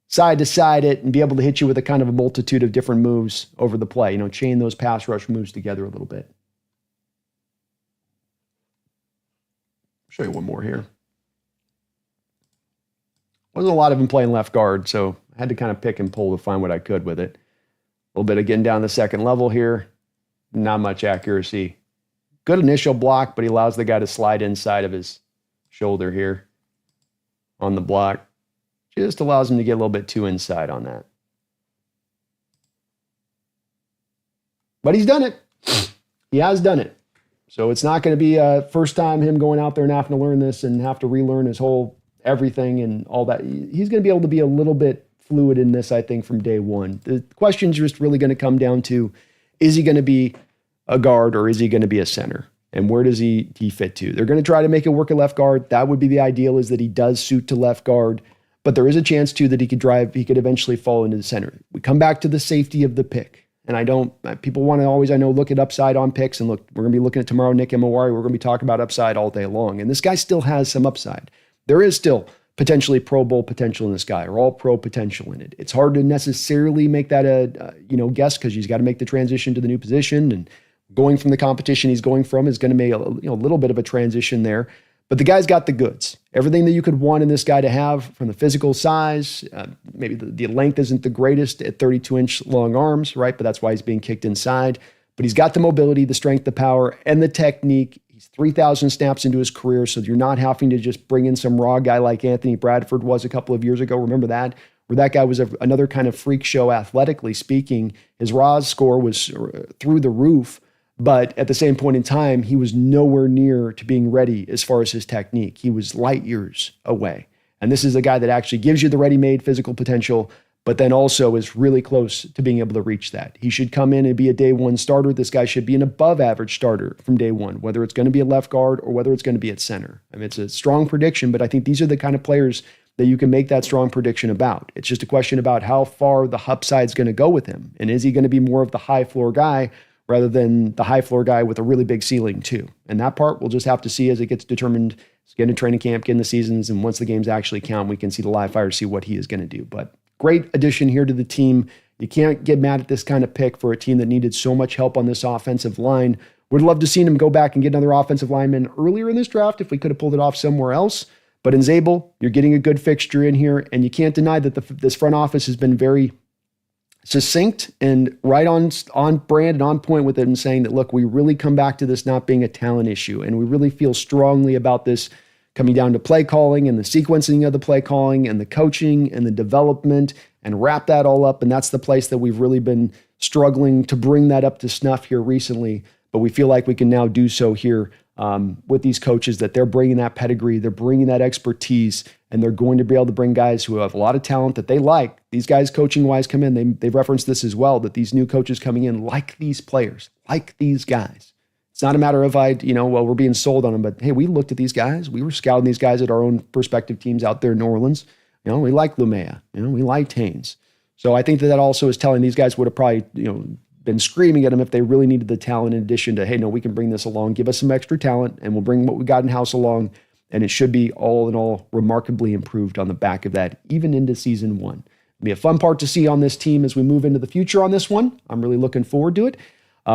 side to side it and be able to hit you with a kind of a multitude of different moves over the play, chain those pass rush moves together a little bit. I'll show you one more here. Wasn't a lot of him playing left guard, so I had to kind of pick and pull to find what I could with it. A little bit of getting down the second level here. Not much accuracy. Good initial block, but he allows the guy to slide inside of his shoulder here on the block. Just allows him to get a little bit too inside on that. But he's done it. He has done it. So it's not going to be a first time him going out there and having to learn this and have to relearn his whole everything and all that. He's going to be able to be a little bit fluid in this, I think, from day one. The question's just really going to come down to, is he going to be a guard or is he going to be a center? And where does he fit to? They're going to try to make it work at left guard. That would be the ideal, is that he does suit to left guard. But there is a chance, too, that he could eventually fall into the center. We come back to the safety of the pick. And people want to always, look at upside on picks. And look, we're going to be looking at tomorrow, Nick Emawari. We're going to be talking about upside all day long. And this guy still has some upside. There is still potentially Pro Bowl potential in this guy, or all pro potential in it. It's hard to necessarily make that a guess, because he's got to make the transition to the new position, and going from the competition he's going from is going to make a little bit of a transition there. But the guy's got the goods. Everything that you could want in this guy to have, from the physical size, maybe the length isn't the greatest at 32-inch long arms, right? But that's why he's being kicked inside. But he's got the mobility, the strength, the power, and the technique. He's 3,000 snaps into his career, so you're not having to just bring in some raw guy like Anthony Bradford was a couple of years ago. Remember that? Where that guy was another kind of freak show athletically speaking. His raw score was through the roof. But at the same point in time, he was nowhere near to being ready as far as his technique. He was light years away. And this is a guy that actually gives you the ready-made physical potential, but then also is really close to being able to reach that. He should come in and be a day one starter. This guy should be an above average starter from day one, whether it's going to be a left guard or whether it's going to be at center. I mean, it's a strong prediction, but I think these are the kind of players that you can make that strong prediction about. It's just a question about how far the upside is going to go with him. And is he going to be more of the high floor guy rather than the high floor guy with a really big ceiling too? And that part we'll just have to see as it gets determined. Get in training camp, get in the seasons, and once the games actually count, we can see the live fire, see what he is going to do. But great addition here to the team. You can't get mad at this kind of pick for a team that needed so much help on this offensive line Would love to see him go back and get another offensive lineman earlier in this draft if we could have pulled it off somewhere else. But in Zable, you're getting a good fixture in here, and you can't deny that this front office has been very succinct and right on brand and on point with it, and saying that, look, we really come back to this not being a talent issue, and we really feel strongly about this coming down to play calling and the sequencing of the play calling and the coaching and the development, and wrap that all up. And that's the place that we've really been struggling to bring that up to snuff here recently. But we feel like we can now do so here with these coaches, that they're bringing that pedigree, they're bringing that expertise, and they're going to be able to bring guys who have a lot of talent that they like. These guys coaching-wise come in, they've referenced this as well, that these new coaches coming in like these players, like these guys. It's not a matter of, we're being sold on them, but hey, we looked at these guys. We were scouting these guys at our own prospective teams out there in New Orleans. We like Lumea. We liked Haynes. So I think that also is telling these guys would have probably, been screaming at them if they really needed the talent, in addition to, hey, no, we can bring this along, give us some extra talent, and we'll bring what we got in-house along, and it should be all in all remarkably improved on the back of that, even into season one. It'll be a fun part to see on this team as we move into the future on this one. I'm really looking forward to it.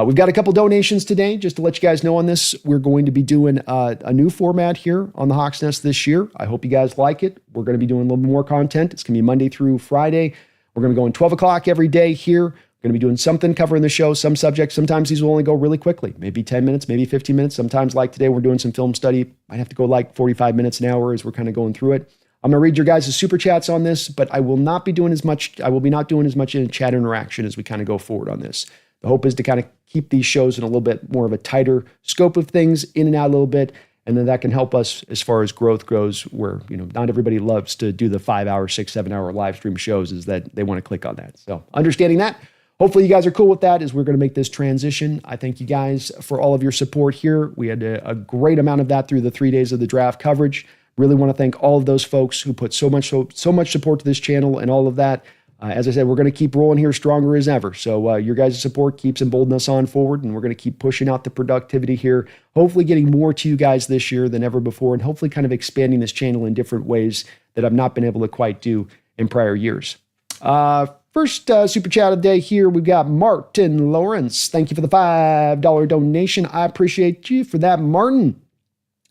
We've got a couple donations today. Just to let you guys know on this, we're going to be doing a new format here on the Hawks Nest this year. I hope you guys like it. We're going to be doing a little more content. It's going to be Monday through Friday. We're going to be going 12 o'clock every day here. We're going to be doing something, covering the show, some subjects. Sometimes these will only go really quickly, maybe 10 minutes, maybe 15 minutes. Sometimes, like today, we're doing some film study. Might have to go like 45 minutes an hour as we're kind of going through it. I'm going to read your guys' super chats on this, but I will not be doing as much. I will be not doing as much in chat interaction as we kind of go forward on this. The hope is to kind of keep these shows in a little bit more of a tighter scope of things, in and out a little bit, and then that can help us as far as growth goes, where not everybody loves to do the 5 hour, 6, 7 hour live stream shows, is that they want to click on that. So understanding that, hopefully you guys are cool with that as we're going to make this transition. I thank you guys for all of your support here. We had a great amount of that through the 3 days of the draft coverage. Really want to thank all of those folks who put so much support to this channel and all of that. As I said, we're going to keep rolling here stronger as ever. So your guys' support keeps emboldening us on forward, and we're going to keep pushing out the productivity here, hopefully getting more to you guys this year than ever before, and hopefully kind of expanding this channel in different ways that I've not been able to quite do in prior years. First super chat of the day here, we've got Martin Lawrence. Thank you for the $5 donation. I appreciate you for that, Martin.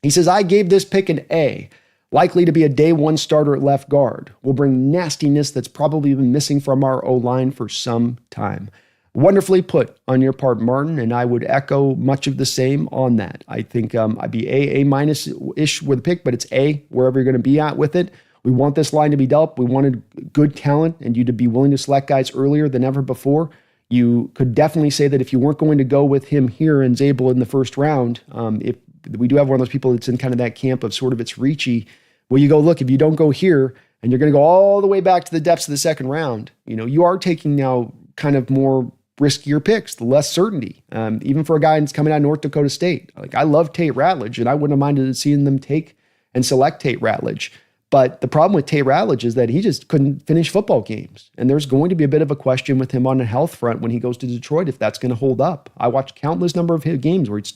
He says, I gave this pick an A. Likely to be a day one starter at left guard. Will bring nastiness that's probably been missing from our O-line for some time. Wonderfully put on your part, Martin, and I would echo much of the same on that. I think I'd be A minus-ish with a pick, but it's A wherever you're going to be at with it. We want this line to be developed. We wanted good talent and you to be willing to select guys earlier than ever before. You could definitely say that if you weren't going to go with him here and Zable in the first round, if we do have one of those people that's in kind of that camp of sort of it's reachy, well, you go, look, if you don't go here and you're going to go all the way back to the depths of the second round, you are taking now kind of more riskier picks, the less certainty, even for a guy that's coming out of North Dakota State. Like, I love Tate Ratledge, and I wouldn't have minded seeing them take and select Tate Ratledge. But the problem with Tate Ratledge is that he just couldn't finish football games. And there's going to be a bit of a question with him on the health front when he goes to Detroit, if that's going to hold up. I watched countless number of games where it's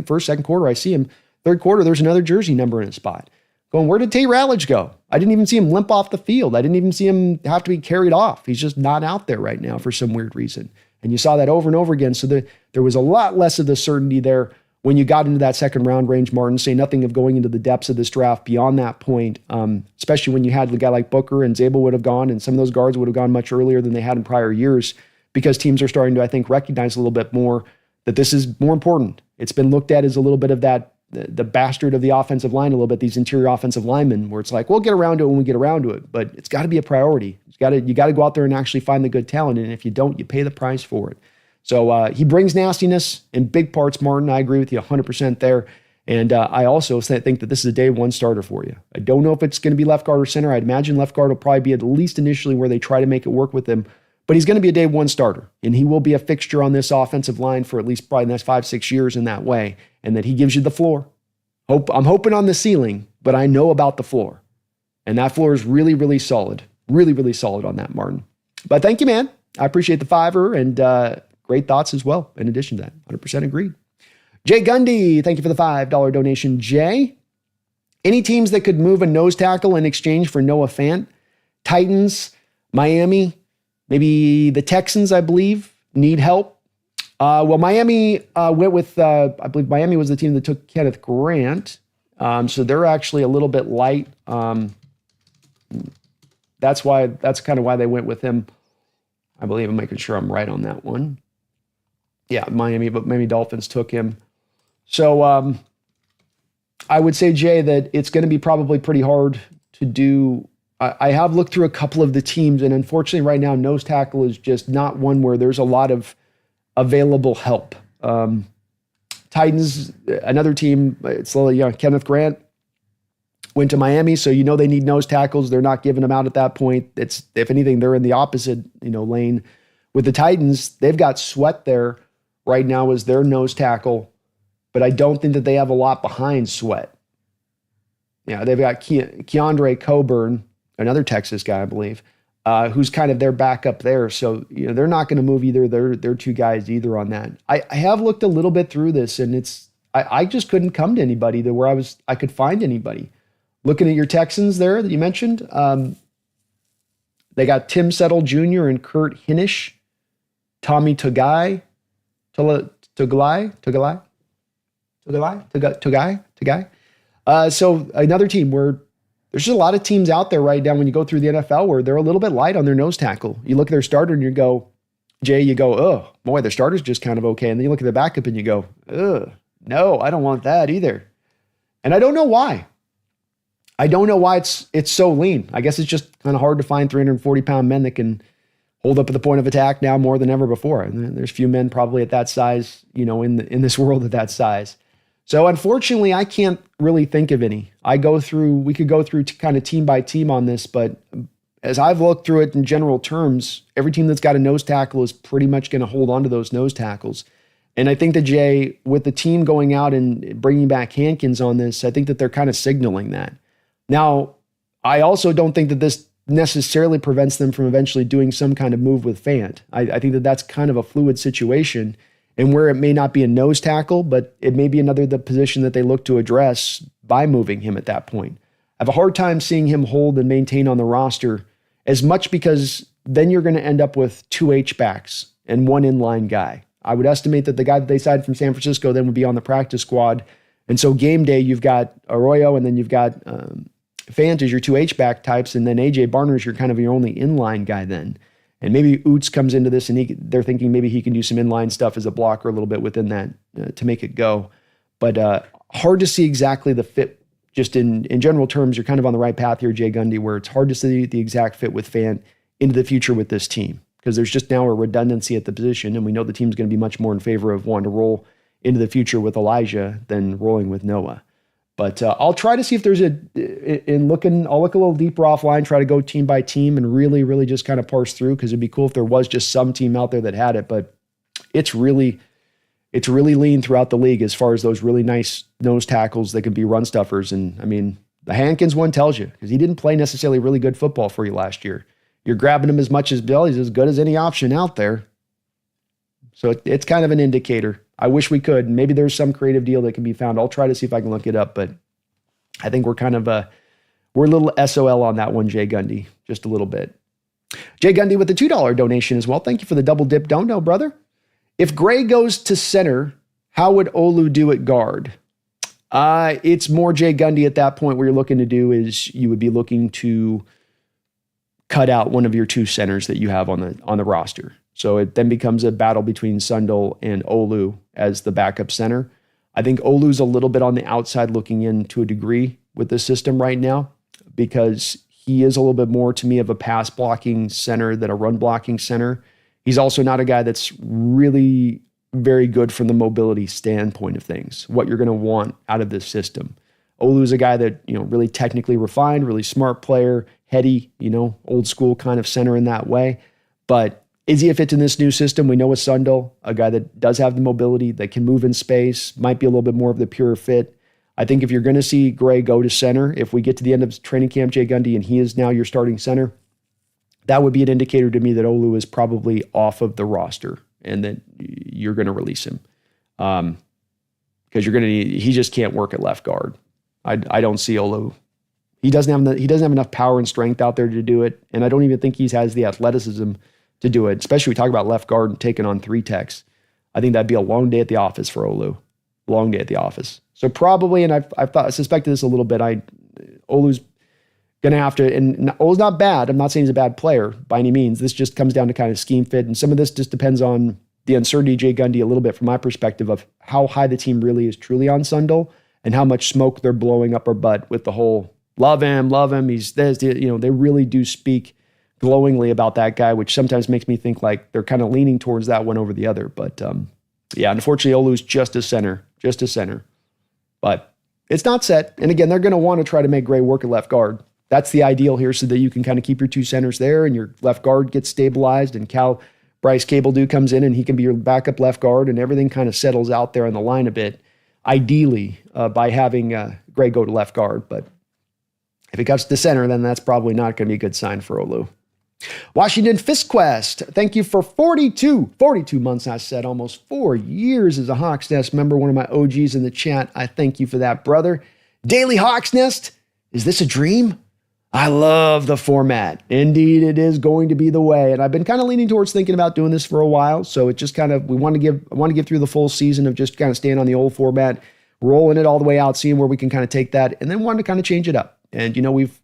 first, second quarter, I see him. Third quarter, there's another jersey number in his spot. Going, where did Tate Ratledge go? I didn't even see him limp off the field. I didn't even see him have to be carried off. He's just not out there right now for some weird reason. And you saw that over and over again. So there was a lot less of the certainty there when you got into that second round range, Martin, say nothing of going into the depths of this draft beyond that point, especially when you had a guy like Booker and Zable would have gone, and some of those guards would have gone much earlier than they had in prior years, because teams are starting to, I think, recognize a little bit more that this is more important. It's been looked at as a little bit of that, the bastard of the offensive line, a little bit, these interior offensive linemen, where it's like, we'll get around to it when we get around to it, but it's got to be a priority. You got to go out there and actually find the good talent, and if you don't, you pay the price for it. So he brings nastiness in big parts, Martin. I agree with you 100% there. And I also think that this is a day one starter for you. I don't know if it's going to be left guard or center. I'd imagine left guard will probably be at least initially where they try to make it work with him. But he's going to be a day one starter. And he will be a fixture on this offensive line for at least probably the next 5-6 years in that way. And that he gives you the floor. I'm hoping on the ceiling, but I know about the floor. And that floor is really, really solid. Really, really solid on that, Martin. But thank you, man. I appreciate the $5 and great thoughts as well. In addition to that, 100% agreed. Jay Gundy, thank you for the $5 donation. Jay, any teams that could move a nose tackle in exchange for Noah Fant? Titans, Miami, maybe the Texans, I believe, need help. Well, Miami went with, I believe Miami was the team that took Kenneth Grant. So they're actually a little bit light. That's kind of why they went with him. I believe I'm making sure I'm right on that one. Yeah, Miami Dolphins took him. So I would say, Jay, that it's going to be probably pretty hard to do. I have looked through a couple of the teams, and unfortunately right now, nose tackle is just not one where there's a lot of available help. Titans, another team, it's Kenneth Grant went to Miami, so they need nose tackles. They're not giving them out at that point. It's, if anything, they're in the opposite lane. With the Titans, they've got Sweat there right now as their nose tackle, but I don't think that they have a lot behind Sweat. Yeah, they've got Keandre Coburn, another Texas guy, I believe, who's kind of their backup there. So they're not going to move either. They're two guys either on that. I have looked a little bit through this, and I just couldn't come to anybody where I could find anybody. Looking at your Texans there that you mentioned, they got Tim Settle Jr. and Kurt Hinish, Tommy Togai. So another team where there's just a lot of teams out there right now when you go through the NFL where they're a little bit light on their nose tackle. You look at their starter and you go, oh, boy, their starter's just kind of okay. And then you look at the backup and you go, no, I don't want that either. And I don't know why. It's so lean. I guess it's just kind of hard to find 340-pound men that can hold up at the point of attack now more than ever before. And there's few men probably at that size, in this world at that size. So unfortunately, I can't really think of any. We could go through kind of team by team on this, but as I've looked through it in general terms, every team that's got a nose tackle is pretty much going to hold on to those nose tackles. And I think that, Jay, with the team going out and bringing back Hankins on this, I think that they're kind of signaling that. Now, I also don't think that this necessarily prevents them from eventually doing some kind of move with Fant. I think that that's kind of a fluid situation, and where it may not be a nose tackle, but it may be the position that they look to address by moving him at that point. I have a hard time seeing him hold and maintain on the roster as much because then you're going to end up with two H-backs and one inline guy. I would estimate that the guy that they signed from San Francisco then would be on the practice squad. And so game day, you've got Arroyo and then you've got Fant as your two H-back types, and then A.J. Barner's your kind of your only inline guy then. And maybe Oots comes into this and they're thinking maybe he can do some inline stuff as a blocker a little bit within that to make it go. But hard to see exactly the fit. Just in general terms, you're kind of on the right path here, Jay Gundy, where it's hard to see the exact fit with Fant into the future with this team because there's just now a redundancy at the position, and we know the team's going to be much more in favor of wanting to roll into the future with Elijah than rolling with Noah. But I'll try to see if there's I'll look a little deeper offline, try to go team by team and really, really just kind of parse through because it'd be cool if there was just some team out there that had it. But it's really lean throughout the league as far as those really nice nose tackles that can be run stuffers. And I mean, the Hankins one tells you because he didn't play necessarily really good football for you last year. You're grabbing him as much as Bill. He's as good as any option out there. So it's kind of an indicator. I wish we could. Maybe there's some creative deal that can be found. I'll try to see if I can look it up, but I think we're a little SOL on that one, Jay Gundy, just a little bit. Jay Gundy with the $2 donation as well. Thank you for the double dip. Don't know, brother. If Gray goes to center, how would Olu do at guard? It's more Jay Gundy at that point. What you're looking to do is you would be looking to cut out one of your two centers that you have on the roster. So it then becomes a battle between Sundal and Olu as the backup center. I think Olu's a little bit on the outside looking in to a degree with the system right now because he is a little bit more to me of a pass blocking center than a run blocking center. He's also not a guy that's really very good from the mobility standpoint of things, what you're going to want out of this system. Olu's a guy that, really technically refined, really smart player, heady, old school kind of center in that way. But is he a fit in this new system? We know with Sundal, a guy that does have the mobility, that can move in space, might be a little bit more of the pure fit. I think if you're going to see Gray go to center, if we get to the end of training camp, Jay Gundy, and he is now your starting center, that would be an indicator to me that Olu is probably off of the roster and that you're going to release him. Because he just can't work at left guard. I don't see Olu. He doesn't have enough power and strength out there to do it. And I don't even think he has the athleticism to do it, especially we talk about left guard and taking on three techs. I think that'd be a long day at the office for Olu. Long day at the office. So probably, and I suspected this a little bit, Olu's going to have to, and Olu's not bad. I'm not saying he's a bad player by any means. This just comes down to kind of scheme fit. And some of this just depends on the uncertainty, Jay Gundy, a little bit from my perspective of how high the team really is truly on Sundle and how much smoke they're blowing up our butt with the whole love him. He's this, they really do speak glowingly about that guy, which sometimes makes me think like they're kind of leaning towards that one over the other. But yeah, unfortunately, Olu's just a center. But it's not set. And again, they're going to want to try to make Gray work at left guard. That's the ideal here so that you can kind of keep your two centers there and your left guard gets stabilized and Bryce Cable comes in and he can be your backup left guard and everything kind of settles out there on the line a bit, ideally by having Gray go to left guard. But if it cuts to center, then that's probably not going to be a good sign for Olu. Washington FistQuest, thank you for 42 months, I said, almost 4 years as a Hawks Nest member, one of my OGs in the chat. I thank you for that, brother. Daily Hawks Nest, is this a dream? I love the format. Indeed, it is going to be the way. And I've been kind of leaning towards thinking about doing this for a while. So it just kind of, I want to give through the full season of just kind of staying on the old format, rolling it all the way out, seeing where we can kind of take that, and then wanting to kind of change it up. And,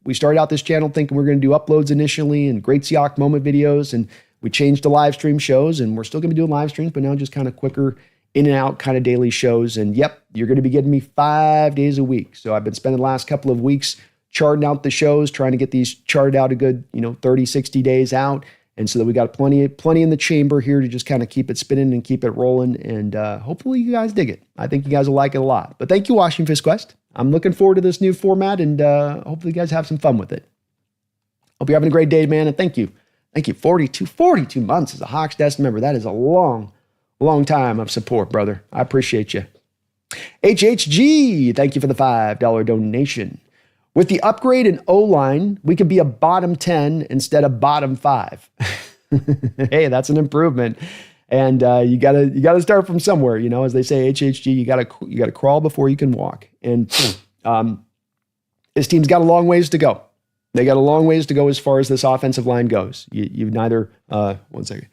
we started out this channel thinking we're going to do uploads initially and great Seahawks moment videos. And we changed to live stream shows and we're still going to be doing live streams, but now just kind of quicker in and out kind of daily shows. And yep, you're going to be getting me 5 days a week. So I've been spending the last couple of weeks charting out the shows, trying to get these charted out a good, 30, 60 days out. And so that we got plenty in the chamber here to just kind of keep it spinning and keep it rolling. And hopefully you guys dig it. I think you guys will like it a lot. But thank you, Washington FistQuest. I'm looking forward to this new format and hopefully you guys have some fun with it. Hope you're having a great day, man. And thank you. Thank you. 42 months as a Hawks Nest member. That is a long time of support, brother. I appreciate you. HHG, thank you for the $5 donation. With the upgrade in O-line, we could be a bottom 10 instead of bottom 5. Hey, that's an improvement. And you gotta start from somewhere, as they say, HHG, you gotta crawl before you can walk. And this team's got a long ways to go. They got a long ways to go as far as this offensive line goes. You've neither, one second.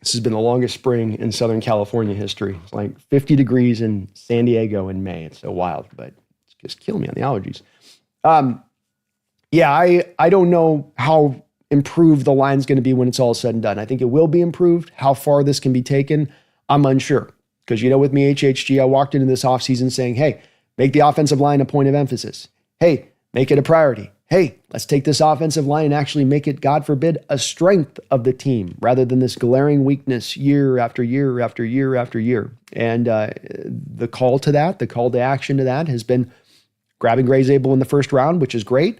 This has been the longest spring in Southern California history. It's like 50 degrees in San Diego in May. It's so wild, but it's just killing me on the allergies. Yeah, I don't know how improved the line's going to be when it's all said and done. I think it will be improved. How far this can be taken, I'm unsure. Because with me, HHG, I walked into this offseason saying, hey, make the offensive line a point of emphasis. Hey, make it a priority. Hey, let's take this offensive line and actually make it, God forbid, a strength of the team rather than this glaring weakness year after year after year after year. And the call to action to that has been grabbing Gray Zable in the first round, which is great,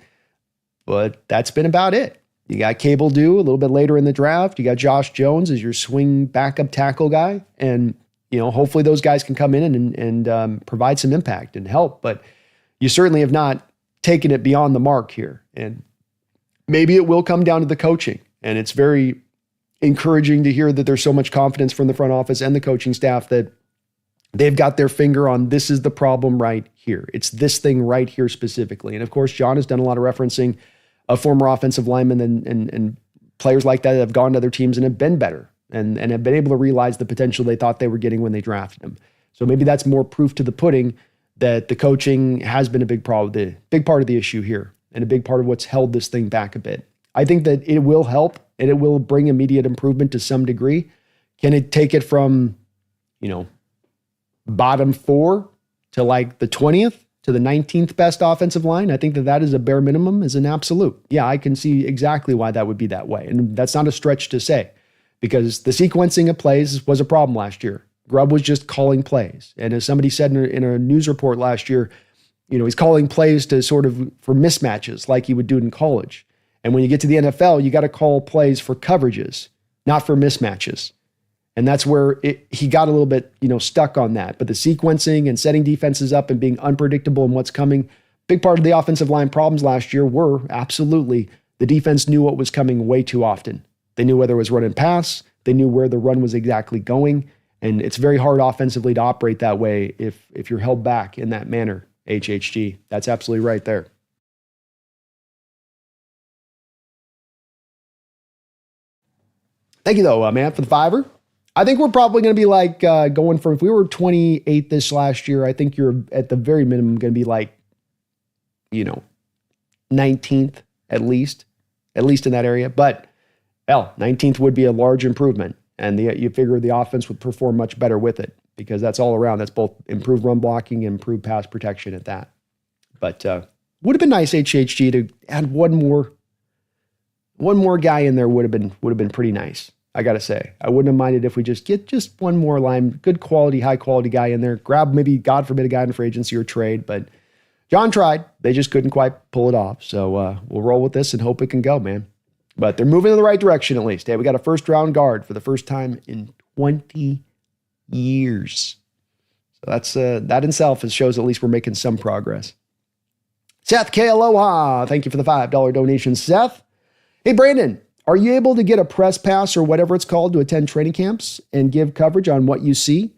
but that's been about it. You got Cable a little bit later in the draft. You got Josh Jones as your swing backup tackle guy. And, hopefully those guys can come in and provide some impact and help. But you certainly have not taken it beyond the mark here. And maybe it will come down to the coaching. And it's very encouraging to hear that there's so much confidence from the front office and the coaching staff that they've got their finger on this is the problem right here. It's this thing right here specifically. And of course, John has done a lot of referencing of former offensive linemen and players like that have gone to other teams and have been better and have been able to realize the potential they thought they were getting when they drafted them. So maybe that's more proof to the pudding that the coaching has been a big problem, the big part of the issue here, and a big part of what's held this thing back a bit. I think that it will help and it will bring immediate improvement to some degree. Can it take it from, bottom 4 to like the 20th to the 19th best offensive line? I think that is a bare minimum, is an absolute. Yeah, I can see exactly why that would be that way. And that's not a stretch to say because the sequencing of plays was a problem last year. Grubb was just calling plays. And as somebody said in a news report last year, he's calling plays to sort of for mismatches like he would do in college. And when you get to the NFL, you got to call plays for coverages, not for mismatches. And that's where he got a little bit, stuck on that. But the sequencing and setting defenses up and being unpredictable in what's coming, big part of the offensive line problems last year were absolutely the defense knew what was coming way too often. They knew whether it was run and pass. They knew where the run was exactly going. And it's very hard offensively to operate that way if you're held back in that manner. HHG. That's absolutely right there. Thank you, though, man, for the $5. I think we're probably going to be like going from, if we were 28 this last year, I think you're at the very minimum going to be like, 19th at least in that area. But 19th would be a large improvement. And you figure the offense would perform much better with it, because that's all around. That's both improved run blocking and improved pass protection at that. But would have been nice, HHG, to add one more guy in there. Would have been pretty nice. I got to say, I wouldn't have minded if we just get just one more good quality, high quality guy in there. Grab maybe, God forbid, a guy in free agency or trade. But John tried. They just couldn't quite pull it off. So we'll roll with this and hope it can go, man. But they're moving in the right direction at least. Hey, we got a first round guard for the first time in 20 years. So that's that in itself shows at least we're making some progress. Seth K. Aloha. Thank you for the $5 donation, Seth. Hey, Brandon, are you able to get a press pass or whatever it's called to attend training camps and give coverage on what you see?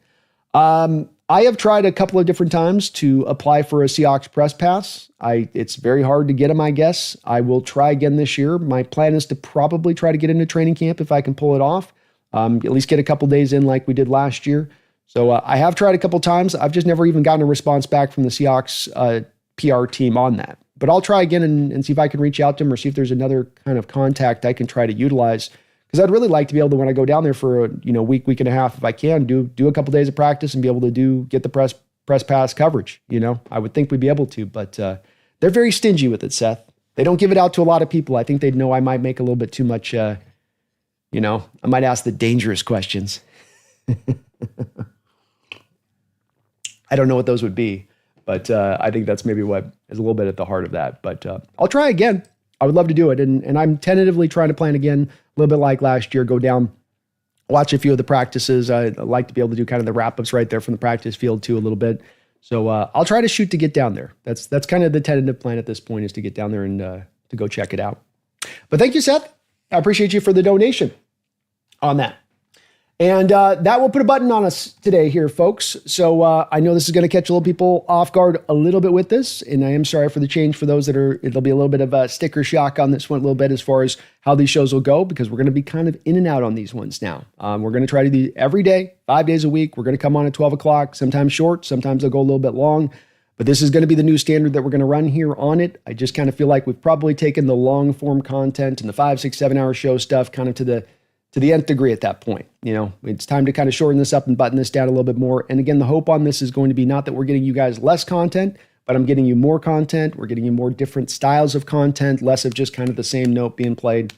I have tried a couple of different times to apply for a Seahawks press pass. It's very hard to get them, I guess. I will try again this year. My plan is to probably try to get into training camp if I can pull it off. At least get a couple days in like we did last year. So I have tried a couple times. I've just never even gotten a response back from the Seahawks PR team on that. But I'll try again and see if I can reach out to them or see if there's another kind of contact I can try to utilize. Because I'd really like to be able to, when I go down there for a week and a half, if I can, do a couple days of practice and be able to get the press pass coverage. I would think we'd be able to, but they're very stingy with it, Seth. They don't give it out to a lot of people. I think they'd know I might make a little bit too much, I might ask the dangerous questions. I don't know what those would be, but I think that's maybe what is a little bit at the heart of that. But I'll try again. I would love to do it. And I'm tentatively trying to plan again, a little bit like last year, go down, watch a few of the practices. I like to be able to do kind of the wrap-ups right there from the practice field too a little bit. So I'll try to shoot to get down there. That's kind of the tentative plan at this point, is to get down there and to go check it out. But thank you, Seth. I appreciate you for the donation on that. And that will put a button on us today here, folks. So I know this is going to catch a little people off guard a little bit with this, and I am sorry for the change for those it'll be a little bit of a sticker shock on this one a little bit as far as how these shows will go, because we're going to be kind of in and out on these ones now. We're going to try to do every day, 5 days a week. We're going to come on at 12 o'clock, sometimes short, sometimes they'll go a little bit long. But this is going to be the new standard that we're going to run here on it. I just kind of feel like we've probably taken the long form content and the 5, 6, 7 hour show stuff kind of to the nth degree at that point. It's time to kind of shorten this up and button this down a little bit more. And again, the hope on this is going to be not that we're getting you guys less content, but I'm getting you more content. We're getting you more different styles of content, less of just kind of the same note being played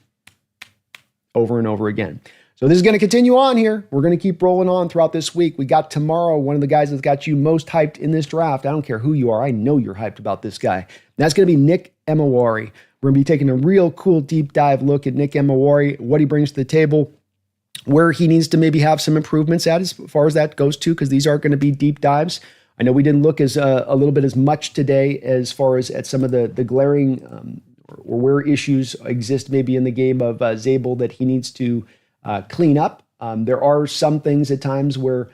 over and over again. So this is going to continue on here. We're going to keep rolling on throughout this week. We got tomorrow one of the guys that's got you most hyped in this draft. I don't care who you are. I know you're hyped about this guy. And that's going to be Nick Emawari. We're going to be taking a real cool deep dive look at Nick Emawari, what he brings to the table, where he needs to maybe have some improvements at as far as that goes too, because these are going to be deep dives. I know we didn't look as a little bit as much today as far as at some of the glaring or where issues exist maybe in the game of Zable that he needs to clean up. There are some things at times where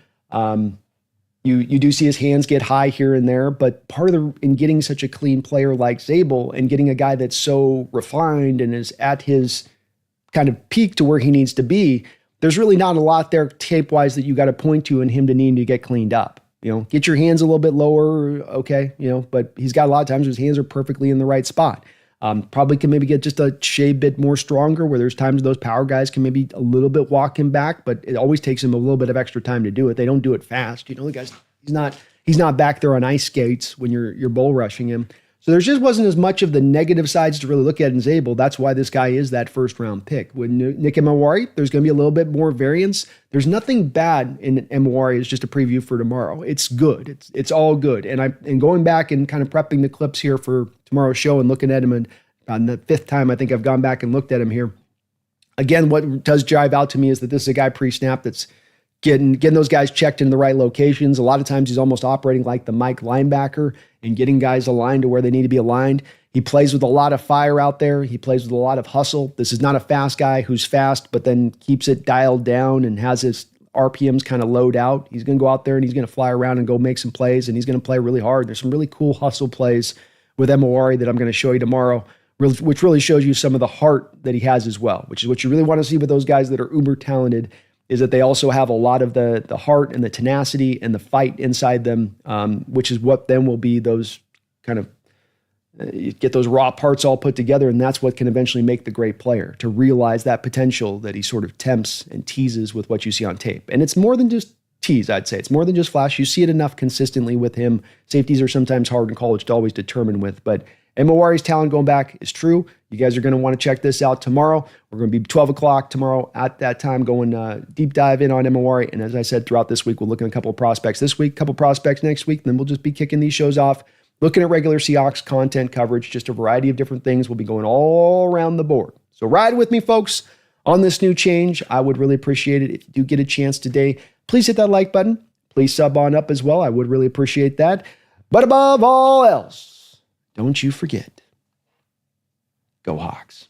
you do see his hands get high here and there, but part of in getting such a clean player like Zable and getting a guy that's so refined and is at his kind of peak to where he needs to be, there's really not a lot there tape-wise that you got to point to in him to need to get cleaned up. Get your hands a little bit lower, okay, but he's got a lot of times his hands are perfectly in the right spot. Probably can maybe get just a shade bit more stronger, where there's times those power guys can maybe a little bit walk him back, but it always takes him a little bit of extra time to do it. They don't do it fast. The guy's he's not back there on ice skates when you're bull rushing him. So there just wasn't as much of the negative sides to really look at in Zable. That's why this guy is that first round pick. With Nick Emawari, there's going to be a little bit more variance. There's nothing bad in Emawari. It's just a preview for tomorrow. It's good. It's all good. And going back and kind of prepping the clips here for tomorrow's show and looking at him, and on the 5th time I think I've gone back and looked at him here. Again, what does jive out to me is that this is a guy pre-snap that's getting those guys checked in the right locations. A lot of times he's almost operating like the Mike linebacker and getting guys aligned to where they need to be aligned. He plays with a lot of fire out there. He plays with a lot of hustle. This is not a fast guy who's fast, but then keeps it dialed down and has his RPMs kind of load out. He's going to go out there and he's going to fly around and go make some plays, and he's going to play really hard. There's some really cool hustle plays with Emowari that I'm going to show you tomorrow, which really shows you some of the heart that he has as well, which is what you really want to see with those guys that are uber talented, is that they also have a lot of the heart and the tenacity and the fight inside them, which is what then will be those kind of, you get those raw parts all put together, and that's what can eventually make the great player, to realize that potential that he sort of tempts and teases with what you see on tape. And it's more than just tease, I'd say. It's more than just flash. You see it enough consistently with him. Safeties are sometimes hard in college to always determine with, but Emowari's talent going back is true. You guys are going to want to check this out tomorrow. We're going to be 12 o'clock tomorrow at that time going deep dive in on Emowari. And as I said, throughout this week, we'll look at a couple of prospects this week, a couple of prospects next week, and then we'll just be kicking these shows off, looking at regular Seahawks content coverage, just a variety of different things. We'll be going all around the board. So ride with me, folks, on this new change. I would really appreciate it. If you do get a chance today, please hit that like button. Please sub on up as well. I would really appreciate that. But above all else, don't you forget, go Hawks.